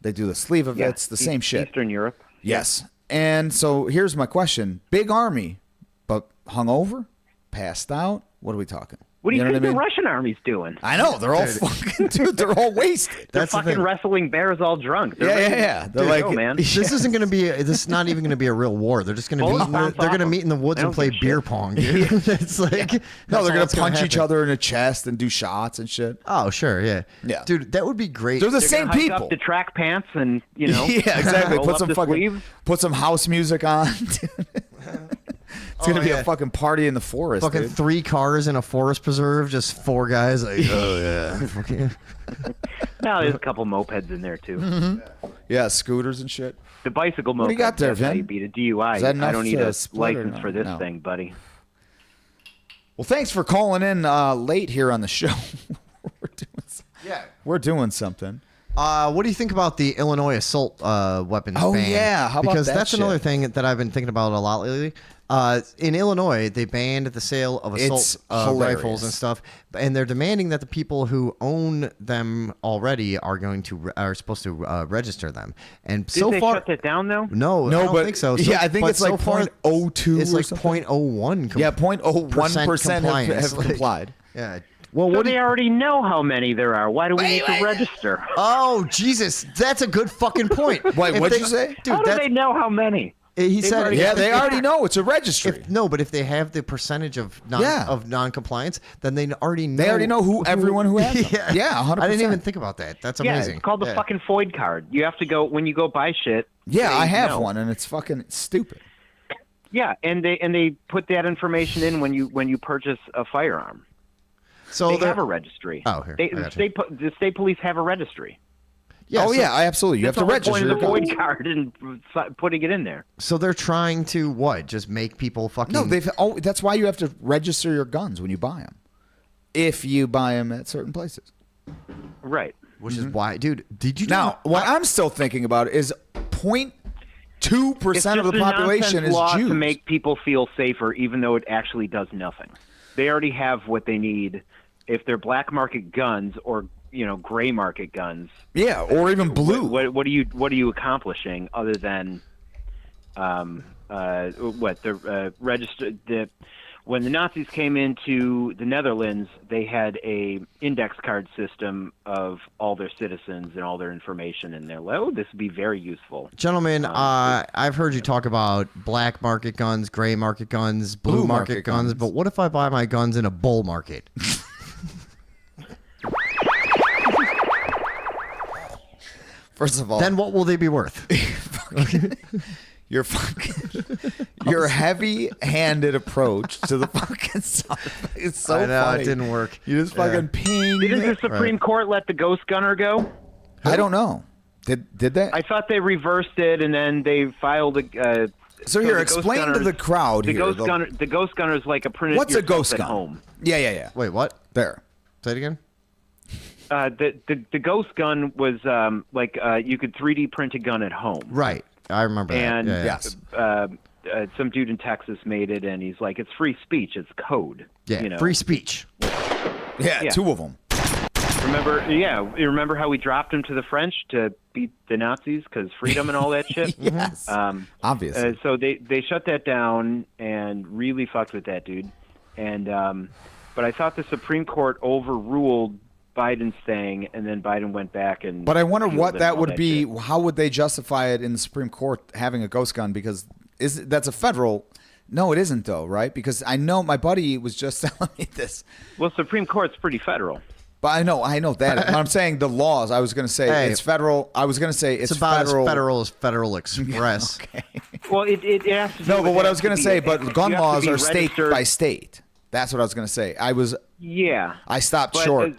They do the sleeve of Yeah, it. It's the same shit. Eastern Europe. Yes. And so here's my question. Big army, but hungover? Passed out? What are we talking? What do you, You know think what I mean? the Russian army's doing? I know they're all fucking dude. They're all wasted. They're That's the fucking thing. wrestling bears all drunk. They're Yeah, ready yeah, to- yeah. They're Dude, like, no, man. This isn't going to be. This is not even going to be a real war. They're just going to Well, meet. it sounds They're going to awesome. meet in the woods I and don't play give a beer shit. pong, dude. It's like no, they're all gonna that's punch each happen. other in the chest and do shots and shit. Oh, sure, yeah, Yeah. dude, that would be great. They're the They're same gonna hike people. up the track pants and yeah, exactly. roll Put up some the fucking sleeves. put some house music on. It's gonna be yeah. a fucking party in the forest. Fucking dude. 3 cars in a forest preserve, just 4 guys. Like, oh yeah, fucking- No, there's a couple mopeds in there too. Yeah, scooters and shit. The bicycle moped. do you got there, that's how Vin? you beat a DUI. Is that I enough don't need to a split or license no? for this No. thing, buddy. Well, thanks for calling in late here on the show. We're doing something. What do you think about the Illinois assault weapons Oh, ban? yeah. How about because that that's shit? another thing that I've been thinking about a lot lately. In Illinois, they banned the sale of assault It's rifles hilarious. and stuff, and they're demanding that the people who own them already are supposed to register them. And Did so they far, shut that down though? no, I don't but think so. yeah, I think but it's like so far, 0.02 It's or like something. 0.01. Yeah, 0.01% have compliance. Like, complied. Yeah. Well, So what do they you, already know how many there are. Why do we need to register? Oh Jesus, that's a good fucking point. Wait, If what'd they- you say? dude? how do That's, they know how many? he said already- Yeah, they already know it's a registry. But if they have the percentage of non-compliance, then they already know. They already know who everyone who has them. Yeah, 100%. I didn't even think about that. That's Yeah, amazing. it's called the Yeah. fucking FOID card. You have to go when you go buy shit. Yeah, they I have know. one, and it's fucking stupid. Yeah, and they put that information in when you purchase a firearm. So They they're- have a registry. Oh, here, They, I got the state police have a registry. yeah, Oh so, yeah, I absolutely. You That's have to the whole register point your of the guns. FOID card and putting it in there. So they're trying to what? Just make people fucking. No, that's why you have to register your guns when you buy them. If you buy them at certain places. Right. Which is why, dude. Did you Now, know? what I'm still thinking about is 0.2% It's of the just a population nonsense is law Jews. to make people feel safer, even though it actually does nothing. They already have what they need. If they're black market guns or gray market guns, Yeah, or even blue. What are you accomplishing other than when the Nazis came into the Netherlands, they had a index card system of all their citizens and all their information in there. Oh, this would be very useful. Gentlemen, I've heard you talk about black market guns, gray market guns, blue market guns, but what if I buy my guns in a bull market? First of all, Then what will they be worth? your heavy-handed approach to the fucking subject is so I know, funny. it didn't work. You just fucking ping. Didn't the Supreme Court let the ghost gunner go? I don't know. Did they? I thought they reversed it, and then they filed a. So here, the ghost explain to gunners- the crowd The here. ghost gunner. The ghost gunner is like a print. What's a ghost at gun? home. Yeah. Wait, what? There. Say it again. The ghost gun was you could 3D print a gun at home. Right. I remember And that. Yes. some dude in Texas made it, and he's like, "It's free speech. It's code." Yeah. Free speech. Yeah, Yeah. 2 of them. Remember? Yeah, you remember how we dropped him to the French to beat the Nazis because freedom and all that shit. Yes. Obviously. So they shut that down and really fucked with that dude. And but I thought the Supreme Court overruled Biden's thing, and then Biden went back and. But I wonder appealed what and that all would be. shit. How would they justify it in the Supreme Court having a ghost gun? Because that's a federal. No, it isn't though, right? Because I know my buddy was just telling me this. Well, Supreme Court's pretty federal. But I know that. But I'm saying the laws. I was going to say Hey. it's federal. I was going to say it's about federal. as federal as Federal Express. Okay. Well, it has to. Do No, with but what it I was has to going to be- say, you but gun have to laws be are state registered- by state. That's what I was going to say. Yeah. I stopped But, short.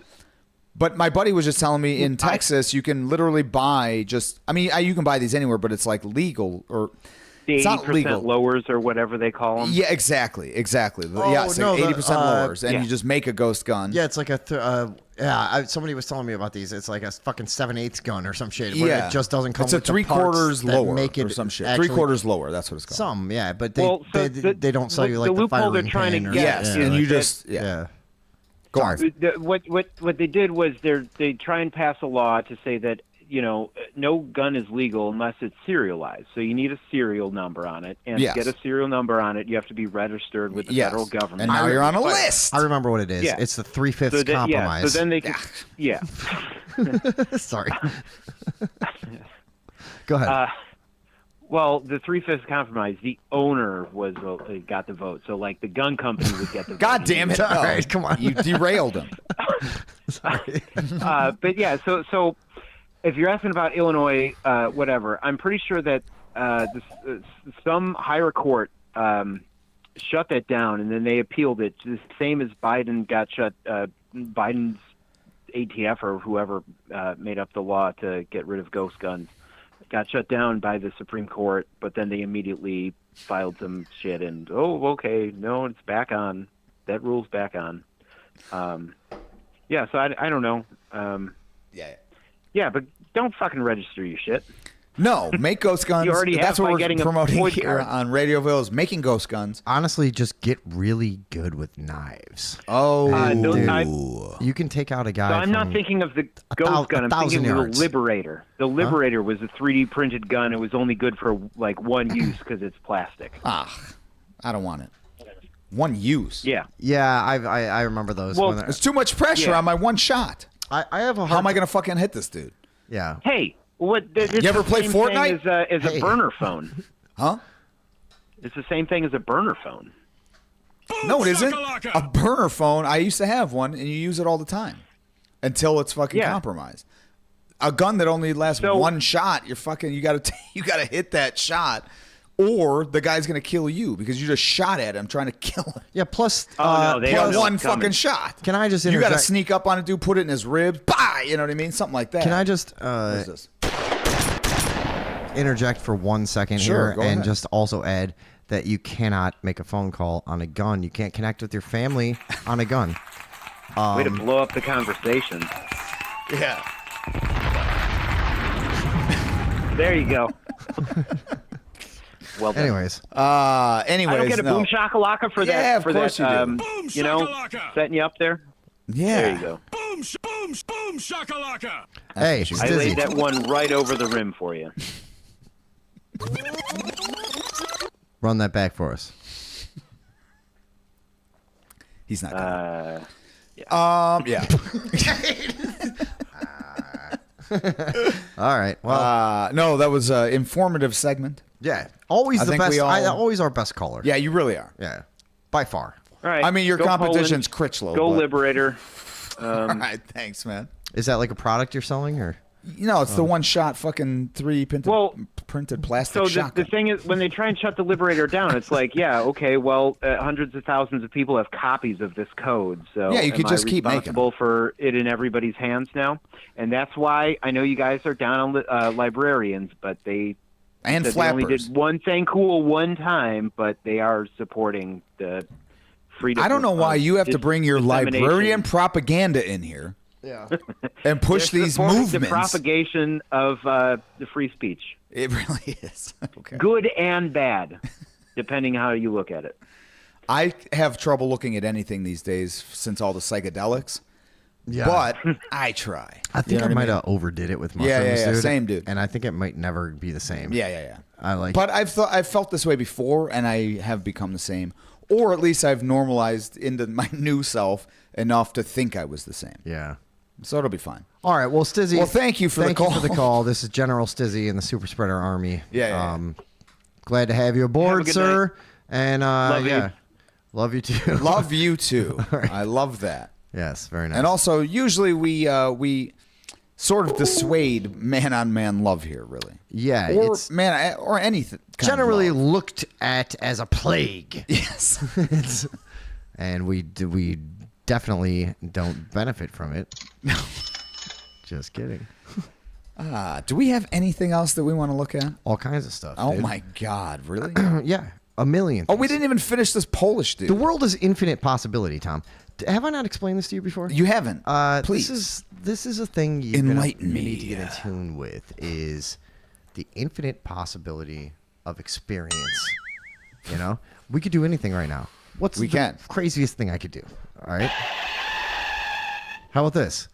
But my buddy was just telling me in Texas, you can literally buy you can buy these anywhere, but it's like legal or The it's not 80% legal. lowers or whatever they call them. Yeah, exactly. Oh, Yeah, it's no, like the, 80% lowers, and yeah. you just make a ghost gun. Yeah, it's like somebody was telling me about these. It's like a fucking 7/8 gun or some shit. Where Yeah. it just doesn't come It's with a the parts 3/4 that lower make it or some shit. actually- 3/4 lower. That's what it's called. Some, yeah, but they Well, so they don't sell you the like the loophole they're firing trying to pin or get Yes, Yeah, and like you that- just yeah. Go on. What they did was they try and pass a law to say that no gun is legal unless it's serialized. So you need a serial number on it, and Yes. to get a serial number on it, you have to be registered with the Yes. federal government. And now you're on a list. I remember what it is. Yeah. It's the 3/5 so compromise. Yeah, so then they can, yeah. Sorry. Go ahead. Well, the 3/5 compromise, the owner got the vote. So like the gun company would get the vote. God damn it! All No. right, come on. You derailed him. Sorry. But yeah, so if you're asking about Illinois, whatever, I'm pretty sure that some higher court shut that down, and then they appealed it. The same as Biden got shut. Biden's ATF or whoever made up the law to get rid of ghost guns got shut down by the Supreme Court, but then they immediately filed some shit and okay, no, it's back on. That rule's back on. Yeah, so I don't know. Yeah, but don't fucking register your shit. No, make ghost guns. You already That's have what by we're getting a promoting void here card. on Radioville is making ghost guns. Honestly, just get really good with knives. Oh, no, dude. You can take out a guy. So I'm not from- thinking of the ghost gun. I'm 1,000 thinking of yards. the Liberator. The Liberator was a 3D printed gun. It was only good for like one use because it's plastic. I don't want it. One use. Yeah. Yeah, I remember those. Well, when they're- It's too much pressure Yeah. on my one shot. I have a hard. How am I going to fucking hit this dude? Yeah. Hey, what? It's You ever the play same Fortnite? thing as Hey. a burner phone. Huh? It's the same thing as a burner phone. No, it isn't. A burner phone, I used to have one, and you use it all the time until it's fucking Yeah. compromised. A gun that only lasts So- one shot, you gotta hit that shot, or the guy's gonna kill you because you just shot at him trying to kill him. Yeah. Plus, Oh, no, they Plus don't know one it's coming. fucking shot. Can I just You gotta interject- sneak up on a dude, put it in his ribs, bah! You know what I mean? Something like that. can I just What is this? interject for 1 second Sure, here go and ahead. just also add that you cannot make a phone call on a gun. You can't connect with your family on a gun. Way to blow up the conversation. Yeah. There you go. Well done. Anyways, I don't get a no. boom shakalaka for Yeah, that. of for course that, you do. Boom you know, shakalaka. setting you up there. Yeah. There you go. Boom shakalaka. hey, what you I Stizzy. laid that one right over the rim for you. Run that back for us. He's not gonna. Yeah. All right. Well, No, that was an informative segment. yeah. Always I the think best. we all- Always our best caller. Yeah, you really are. Yeah. By far. All right. I mean, your go competition's Poland. Critchlow. Go but- Liberator. All right, thanks, man. Is that like a product you're selling or? You know, it's the one shot fucking 3 printed plastic So the shotgun. thing is, when they try and shut the Liberator down, it's like, yeah, okay, well, hundreds of thousands of people have copies of this code. So Yeah, you could am just I keep making responsible for it in everybody's hands now? And that's why I know you guys are down on librarians, but they and said they only flappers. did one thing cool one time, but they are supporting the freedom. I don't know why of you have to bring your dissemination. librarian propaganda in here Yeah. and push They're these supporting the movements. propagation of the free speech, It really is. Okay. good and bad, depending how you look at it. I have trouble looking at anything these days since all the psychedelics, Yeah. but I try. I think You know I what might mean? have overdid it with Yeah, mushrooms, yeah, dude. same, dude. And I think it might never be the same. Yeah. I like. But I've felt this way before, and I have become the same, or at least I've normalized into my new self enough to think I was the same. Yeah. So it'll be fine. All right. Well, Stizzy. Well, thank you for the thank you call. for the call. This is General Stizzy in the Super Spreader Army. Yeah. Glad to have you aboard, good sir. And Love you. yeah, love you too. Love you too. I love that. Yes, very nice. And also, usually we sort of dissuade man-on-man love here, really. yeah, Or it's or anything. kind of generally love. looked at as a plague. Yes. And we definitely don't benefit from it. No. Just kidding. Do we have anything else that we want to look at? All kinds of stuff. Oh dude. my God, really? Yeah, a million. Oh, we things. didn't even finish this Polish dude. The world is infinite possibility, Tom. Have I not explained this to you before? You haven't. Please. This is a thing you Enlighten me. need to get in tune with is the infinite possibility of experience. You know, we could do anything right now. What's We the can. craziest thing I could do? All right. How about this?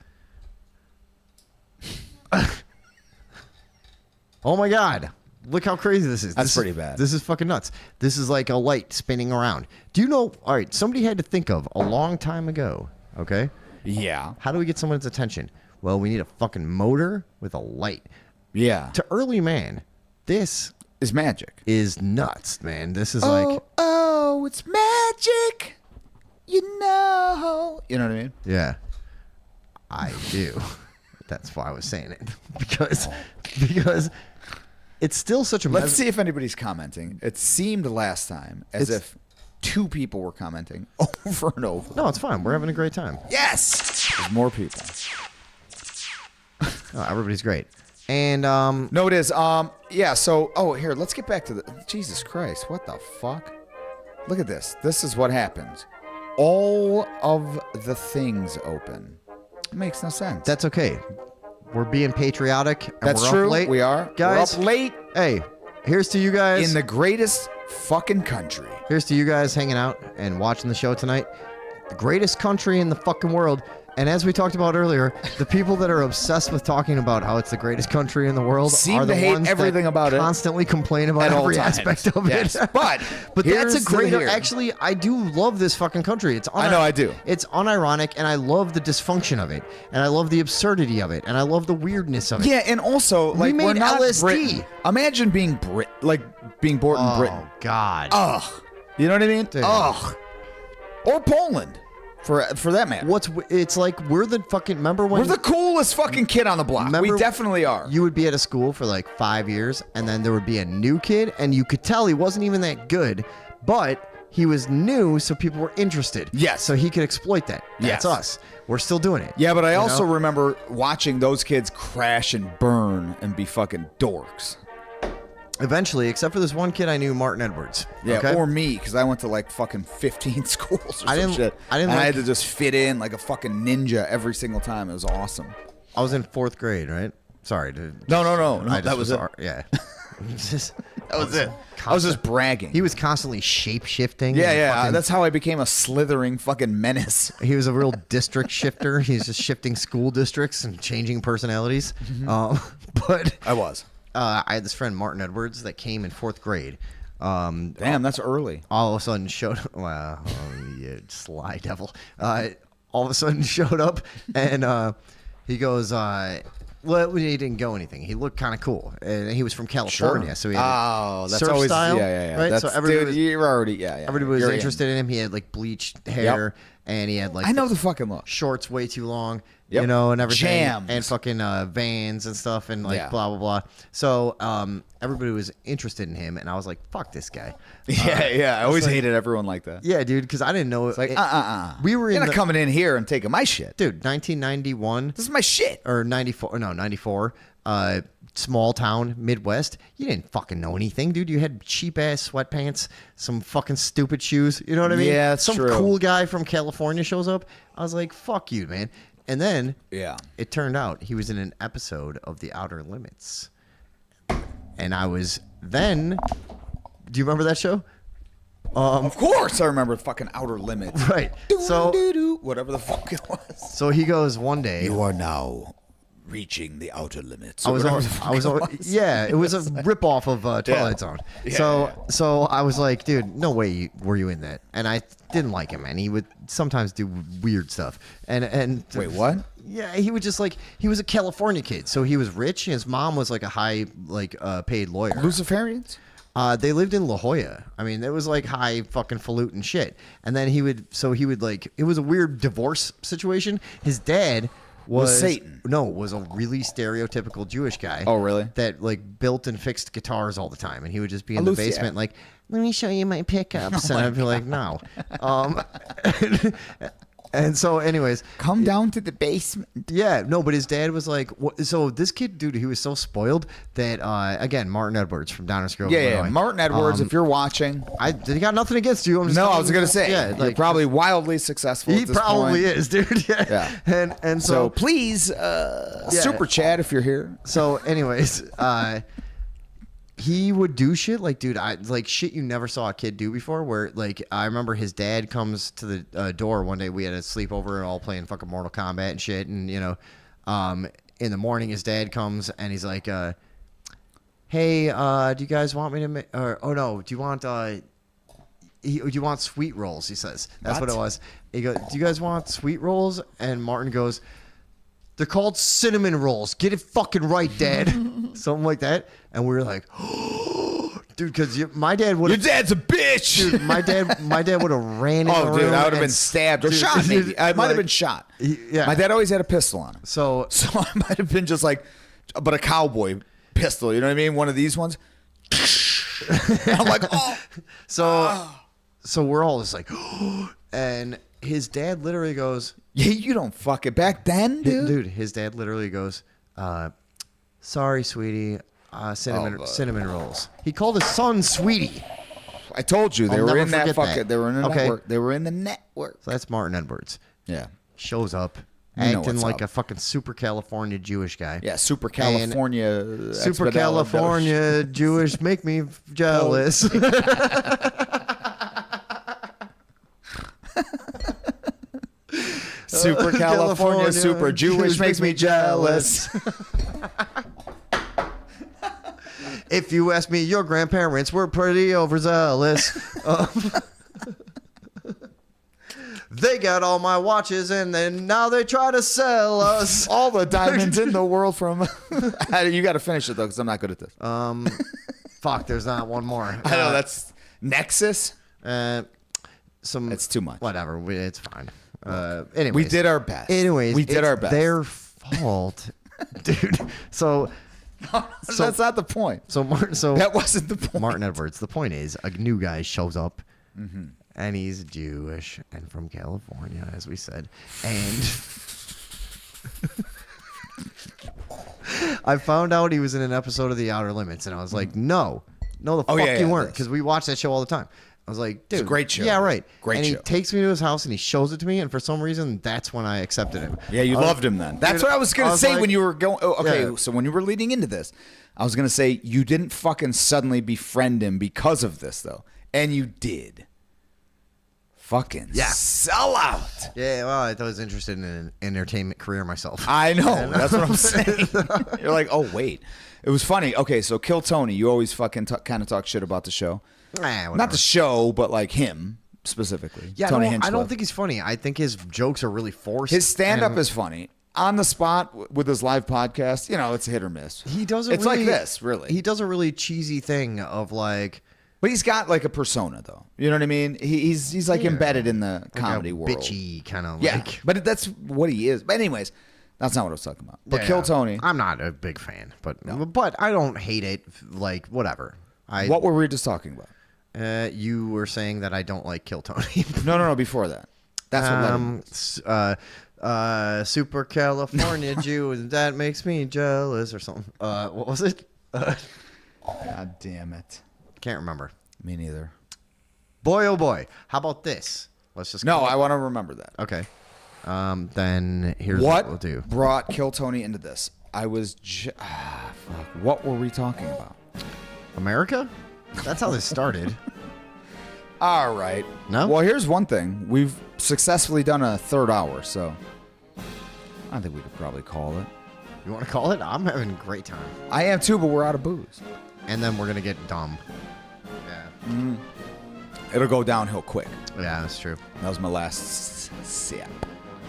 Oh my God. Look how crazy this is. That's This pretty is- bad. This is fucking nuts. This is like a light spinning around. Do you know? All right, somebody had to think of a long time ago. Okay, Yeah. how do we get someone's attention? Well, we need a fucking motor with a light. Yeah. To early man, this Is magic. is nuts, man. This is like, Oh, it's magic. You know. You know what I mean? yeah, I do. That's why I was saying it because it's still such a. Let's see if anybody's commenting. It seemed last time as It's- if 2 people were commenting over and over. No, it's fine. We're having a great time. Yes. There's more people. Oh, everybody's great. And No, it is. Yeah. So, here. Let's get back to the. Jesus Christ! What the fuck? Look at this. This is what happens. All of the things open. It makes no sense. that's okay. We're being patriotic. And That's we're true. Up late. We are. guys. We're up late Hey, here's to you guys. in the greatest fucking country. Here's to you guys hanging out and watching the show tonight. The greatest country in the fucking world. And as we talked about earlier, the people that are obsessed with talking about how it's the greatest country in the world Seem are the to hate ones everything that about it constantly complain about at all every times. aspect of Yes, it. but but here's that's a to great. here. Actually, I do love this fucking country. It's I know I do. It's unironic, and I love the dysfunction of it, and I love the absurdity of it, and I love the weirdness of it. Yeah, and also like made we're not LSD. Britain. Imagine being being born in Britain. Oh God. Ugh. You know what I mean? Dude. Ugh. Or Poland, for that matter. It's like we're the fucking. Remember when We're the coolest fucking kid on the block. Remember, we definitely are. You would be at a school for like 5 years, and then there would be a new kid, and you could tell he wasn't even that good, but he was new, so people were interested. Yes. So he could exploit that. That's Yes. us. We're still doing it. Yeah, but I You also know? remember watching those kids crash and burn and be fucking dorks. Eventually, except for this one kid I knew, Martin Edwards. Yeah, okay? or me, because I went to like fucking 15 schools or I some didn't- shit. I didn't and I like- had to just fit in like a fucking ninja every single time. It was awesome. I was in 4th grade, right? Sorry, dude. No, I just that was it. Yeah. That was it. I was just bragging. He was constantly shape shifting. yeah. That's how I became a slithering fucking menace. He was a real district shifter. He's just shifting school districts and changing personalities. But I was. I had this friend Martin Edwards that came in 4th grade. Damn, that's early. All of a sudden showed. Wow, you sly devil! All of a sudden showed up, and he goes. Well, he didn't go anything. He looked kind of cool, and he was from California, so he had that's surf always style, yeah. right? That's, So everybody dude, was, you're already everybody was You're in. interested in him. He had like bleached hair, and he had like I know the fucking look. shorts way too long, Yep. you know, and everything, Jams. and fucking Vans and stuff, and like Yeah. blah blah blah. So everybody was interested in him, and I was like, "Fuck this guy." Yeah. I always hated everyone like that. Yeah, dude, because I didn't know. It's like, We were in You're not the, coming in here and taking my shit. dude, 1991 This is my shit. or 94. No, 94. Small town Midwest. You didn't fucking know anything, dude. You had cheap ass sweatpants, some fucking stupid shoes. You know what I mean? Yeah, that's some true. cool guy from California shows up. I was like, "Fuck you, man." And then Yeah. it turned out he was in an episode of The Outer Limits. And I was then. Do you remember that show? Of course, I remember fucking Outer Limits. Right. So Whatever the fuck it was. so he goes one day. You are now reaching the outer limits. I was, Whatever on, the fuck I was, it on, was. yeah, it was a ripoff of Twilight Zone. Yeah, So I was like, dude, no way were you in that. And I didn't like him, and he would sometimes do weird stuff. And Wait, what? Yeah, he would just like he was a California kid, so he was rich. His mom was like a high paid lawyer. Luciferians? They lived in La Jolla. I mean, it was like high fucking falutin shit. And then he would like it was a weird divorce situation. His dad was Satan. No, was a really stereotypical Jewish guy. Oh, really? That like built and fixed guitars all the time, and he would just be in A the luthier. basement like, "Let me show you my pickups," and I'd be like, "No." And so, anyways, Come down to the basement. yeah, no, but his dad was like, so this kid, dude, he was so spoiled that, again, Martin Edwards from Downers Grove, Yeah, Illinois. Martin Edwards, if you're watching. I got nothing against you. I'm just No, I telling was you- going to say. yeah, You're like probably wildly successful he at this probably point. is, dude. Yeah. Yeah. And So so please, super chat if you're here. so anyways, he would do shit like, dude, like shit you never saw a kid do before. Where like I remember his dad comes to the door one day. We had a sleepover and all playing fucking Mortal Kombat and shit. And you know, in the morning his dad comes and he's like, hey, do you guys want me to make? Or oh no, do you want? Do you want sweet rolls? He says. That's what it was. He goes, do you guys want sweet rolls? And Martin goes, they're called cinnamon rolls. Get it fucking right, Dad. Something like that. And we were like, dude, because my dad would. Your dad's a bitch. Dude, my dad would have ran in the Oh, dude, room I would have and been stabbed or dude, shot. Maybe dude, I might have like, been shot. yeah. My dad always had a pistol on him, So so I might have been just like, but a cowboy pistol. You know what I mean? One of these ones. I'm like, oh. So we're all just like, and his dad literally goes, Yeah, you don't fuck it back then, dude. his dad literally goes, sorry, sweetie, cinnamon rolls. He called his son Sweetie. I told you they I'll were never in that forget fucking. that. They were in the Okay. network. They were in the network. So that's Martin Edwards. Yeah, Shows up, You know acting what's like up. a fucking super California Jewish guy. yeah. Super California. Super California Jewish make me jealous. Super California, super Jewish makes me jealous. If you ask me, your grandparents were pretty overzealous. They got all my watches and then now they try to sell us. All the diamonds in the world from. You got to finish it though, because I'm not good at this. Fuck, there's not one more. I know that's Nexus. Some. It's too much. Whatever, it's fine. Anyways, We did our best. Anyways, we did it's our best. Their fault, dude. So That's not the point. That wasn't the point. Martin Edwards. The point is, a new guy shows up, Mm-hmm. and he's Jewish and from California, as we said. And I found out he was in an episode of The Outer Limits, and I was like, no, the fuck yeah, you yeah, weren't, this. because we watch that show all the time. I was like, dude, a great show. Yeah, right. Great and show. he takes me to his house and he shows it to me, and for some reason, that's when I accepted him. Yeah, you loved him then. That's Dude, what I was going I to was say like- when you were going. Oh, okay, Yeah. so when you were leading into this, I was going to say you didn't fucking suddenly befriend him because of this, though. And you did. Fucking sell out. Yeah, well, I was interested in an entertainment career myself. I know. That's what I'm saying. You're like, oh, wait. It was funny. Okay, so Kill Tony, you always fucking kind of talk shit about the show. Not the show, but like him specifically. Yeah, Tony I don't Hinchcliffe. think he's funny. I think his jokes are really forced. His stand-up and is funny. On the spot with his live podcast, it's hit or miss. He does It's like this, really. He does a really cheesy thing of like But he's got like a persona, though. You know what I mean? He's like embedded in the comedy a world. bitchy kind of Yeah, like. but that's what he is. But anyways, that's not what I was talking about. But Yeah, Kill Tony. I'm not a big fan, but I don't hate it. Like whatever. What were we just talking about? You were saying that I don't like Kill Tony. No. Before that, that's what led him. Super California Jew, and that makes me jealous or something. What was it? God damn it. Can't remember. Me neither. Boy, oh boy. How about this? Let's just No, I want to remember that. Okay. Then here's what we'll do. Brought Kill Tony into this? I was. Fuck. What were we talking about? America? That's how this started. All right. No? Well, here's one thing. We've successfully done a third hour, so I think we could probably call it. You want to call it? I'm having a great time. I am too, but we're out of booze. And then we're going to get dumb. Yeah. It'll go downhill quick. Yeah, that's true. That was my last sip.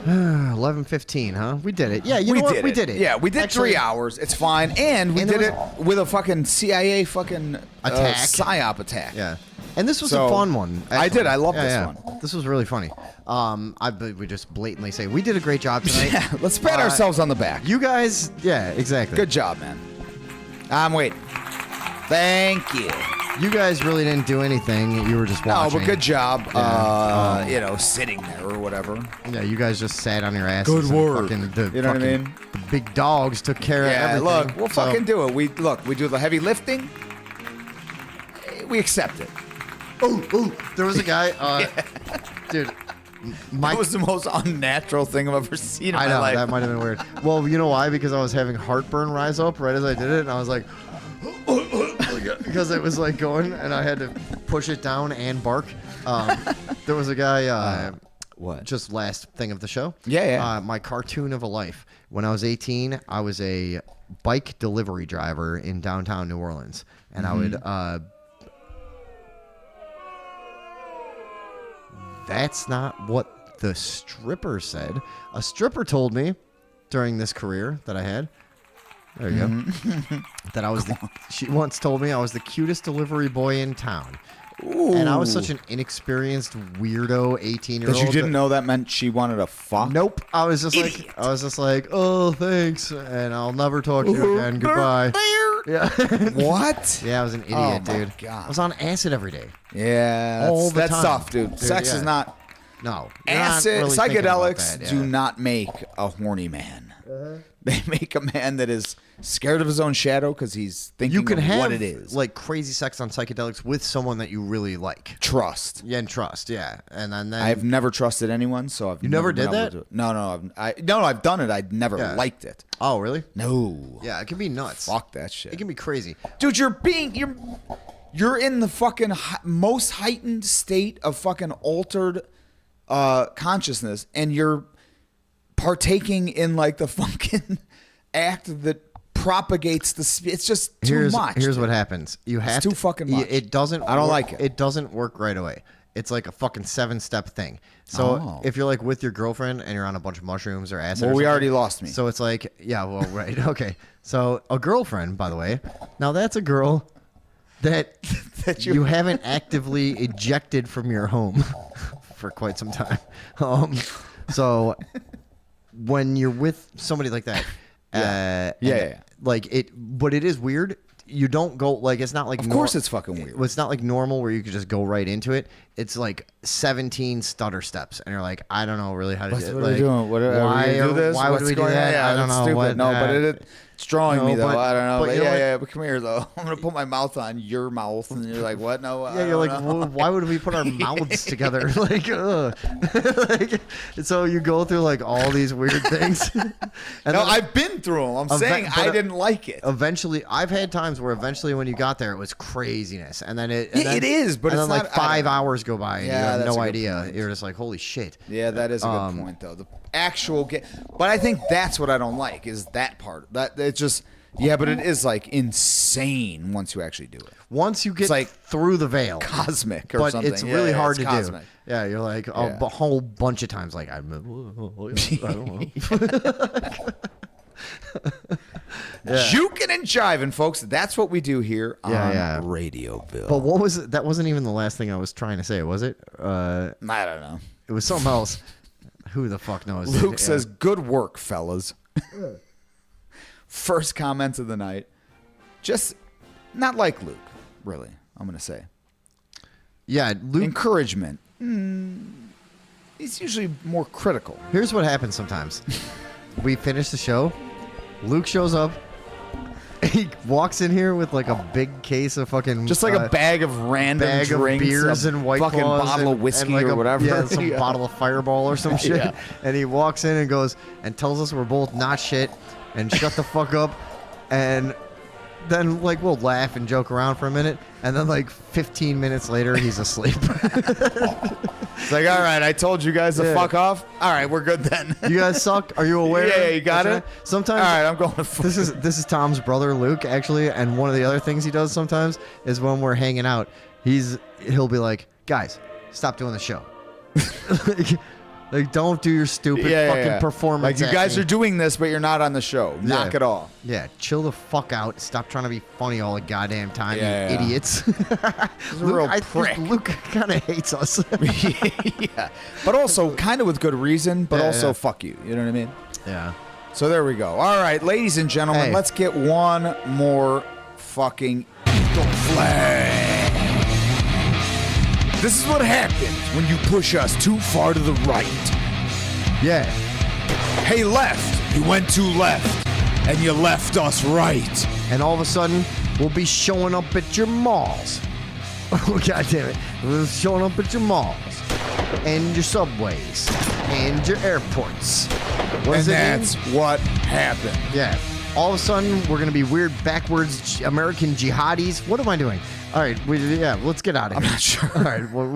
11:15, huh? We did it. Yeah, you know what? We did it. Yeah, we did Actually, 3 hours. It's fine. And we And did it it with a fucking CIA fucking Attack. psyop attack. Yeah. And this was So, a fun one. I did. I love Yeah, this yeah. one. This was really funny. We just blatantly say we did a great job tonight. Yeah, let's pat ourselves on the back. You guys, yeah, exactly. Good job, man. I'm waiting. Thank you. You guys really didn't do anything. You were just No, watching. but good job. Yeah. Sitting there or whatever. Yeah, you guys just sat on your asses. Good and work. fucking- You know what I mean? The big dogs took care of Yeah, everything. look, we'll So- fucking do it. We do the heavy lifting. We accept it. Ooh, there was a guy, dude. That was the most unnatural thing I've ever seen in I my know, life. that might have been weird. Well, you know why? Because I was having heartburn rise up right as I did it, and I was like, because it was like going, and I had to push it down and bark. There was a guy, What? just last thing of the show. Yeah. My cartoon of a life. When I was 18, I was a bike delivery driver in downtown New Orleans, and I would. That's not what the stripper said. A stripper told me during this career that I had. There you go. That I was she once told me I was the cutest delivery boy in town. Ooh. And I was such an inexperienced weirdo 18-year-old. That you didn't know that meant she wanted a fuck? Nope. I was just like, oh, thanks, and I'll never talk to you again. Goodbye. Yeah. What? Yeah, I was an idiot, dude. God. I was on acid every day. Yeah, All the that's time. tough, dude. Sex is not. No. You're not Acid, really thinking about psychedelics that, do yeah. not make a horny man. They make a man that is scared of his own shadow because he's thinking You can of have what it is. like crazy sex on psychedelics with someone that you really like. Trust. Yeah, and trust. Yeah, and then I've never trusted anyone, so I've You never been did able that? to- No, I've done it. I never Yeah. liked it. Oh, really? No. Yeah, it can be nuts. Fuck that shit. It can be crazy. Dude, you're in the fucking most heightened state of fucking altered consciousness, and you're partaking in like the fucking act that propagates the. It's just too much. Here's dude. what happens. You have too to, fucking much. It doesn't. I don't work- like it. It doesn't work right away. It's like a fucking 7-step thing. So Oh. if you're like with your girlfriend and you're on a bunch of mushrooms or acid, Well, or we something, already lost me. So it's like, yeah, well, right, okay. So a girlfriend, by the way, now that's a girl that you haven't actively ejected from your home for quite some time. So when you're with somebody like that, Yeah. like it, but it is weird. You don't go like it's not like Of course it's fucking weird. It's not like normal where you could just go right into it. It's like 17 stutter steps, and you're like, I don't know really how to do it. What like, are we doing? What, why are we gonna do this? Why would What's we do going on? that? Yeah, I don't that's know. Stupid. What, No, but it's drawing me though. but- I don't know. but But you know what? yeah. But come here though. I'm gonna put my mouth on your mouth, and you're like, what? No. Yeah, you're like, well, why would we put our mouths together? Like, ugh. Like, so you go through like all these weird things. And No, then I've been through them. I'm saying but I didn't like it. Eventually, I've had times where eventually when you got there, it was craziness, and then it. And Yeah, then, it is, but and it's then not- like 5 hours go by, and you Yeah, have that's no a good idea. point. You're just like, holy shit. Yeah, that is a good point though. The actual but I think that's what I don't like is that part. That it's just but it is like insane once you actually do it. Once you get It's like through the veil, Cosmic or but something. it's Yeah, really yeah, hard it's to cosmic. do. Yeah, you're like Yeah. a whole bunch of times, like I don't know. Juking and jiving, folks. That's what we do here on Yeah. Radioville. But what was it? That wasn't even the last thing I was trying to say, was it? I don't know. It was something else. Who the fuck knows? Luke Yeah. says, "Good work, fellas." First comment of the night. Just not like Luke, really. I'm gonna say "Yeah, Luke." encouragement. He's usually more critical. Here's what happens sometimes. We finish the show. Luke shows up. He walks in here with like a big case of fucking Just like a bag of random bag of drinks, beers a and White fucking Claws bottle and, of whiskey and like or a, whatever. Yeah, some Yeah. bottle of Fireball or some shit. Yeah. And he walks in and goes and tells us we're both not shit and shut the fuck up. And then like we'll laugh and joke around for a minute, and then like 15 minutes later he's asleep. It's like, all right, I told you guys to Yeah. fuck off. All right, we're good then. You guys suck. Are you aware? Yeah, you got That's it? right. Sometimes. All right, I'm going to fuck. This is Tom's brother Luke actually, and one of the other things he does sometimes is when we're hanging out, he'll be like, "Guys, stop doing the show. like, don't do your stupid fucking performance. Like you guys acting. are doing this, but you're not on the show. Knock Yeah. it off. Yeah, chill the fuck out. Stop trying to be funny all the goddamn time, Yeah, you yeah. idiots." He's a real I prick. think Luke kind of hates us. Yeah, but also kind of with good reason. But Yeah, also yeah. fuck you. You know what I mean? Yeah. So there we go. All right, ladies and gentlemen, Hey. let's get one more fucking Eagle flag. This is what happens when you push us too far to the right. Yeah. Hey, left. You went too left, and you left us right. And all of a sudden, we'll be showing up at your malls. Oh, God damn it. We're showing up at your malls and your subways and your airports. What And does it mean? that's what happened. Yeah. All of a sudden, we're going to be weird, backwards American jihadis. What am I doing? All right. Let's get out of here. I'm not sure. All right. Well, we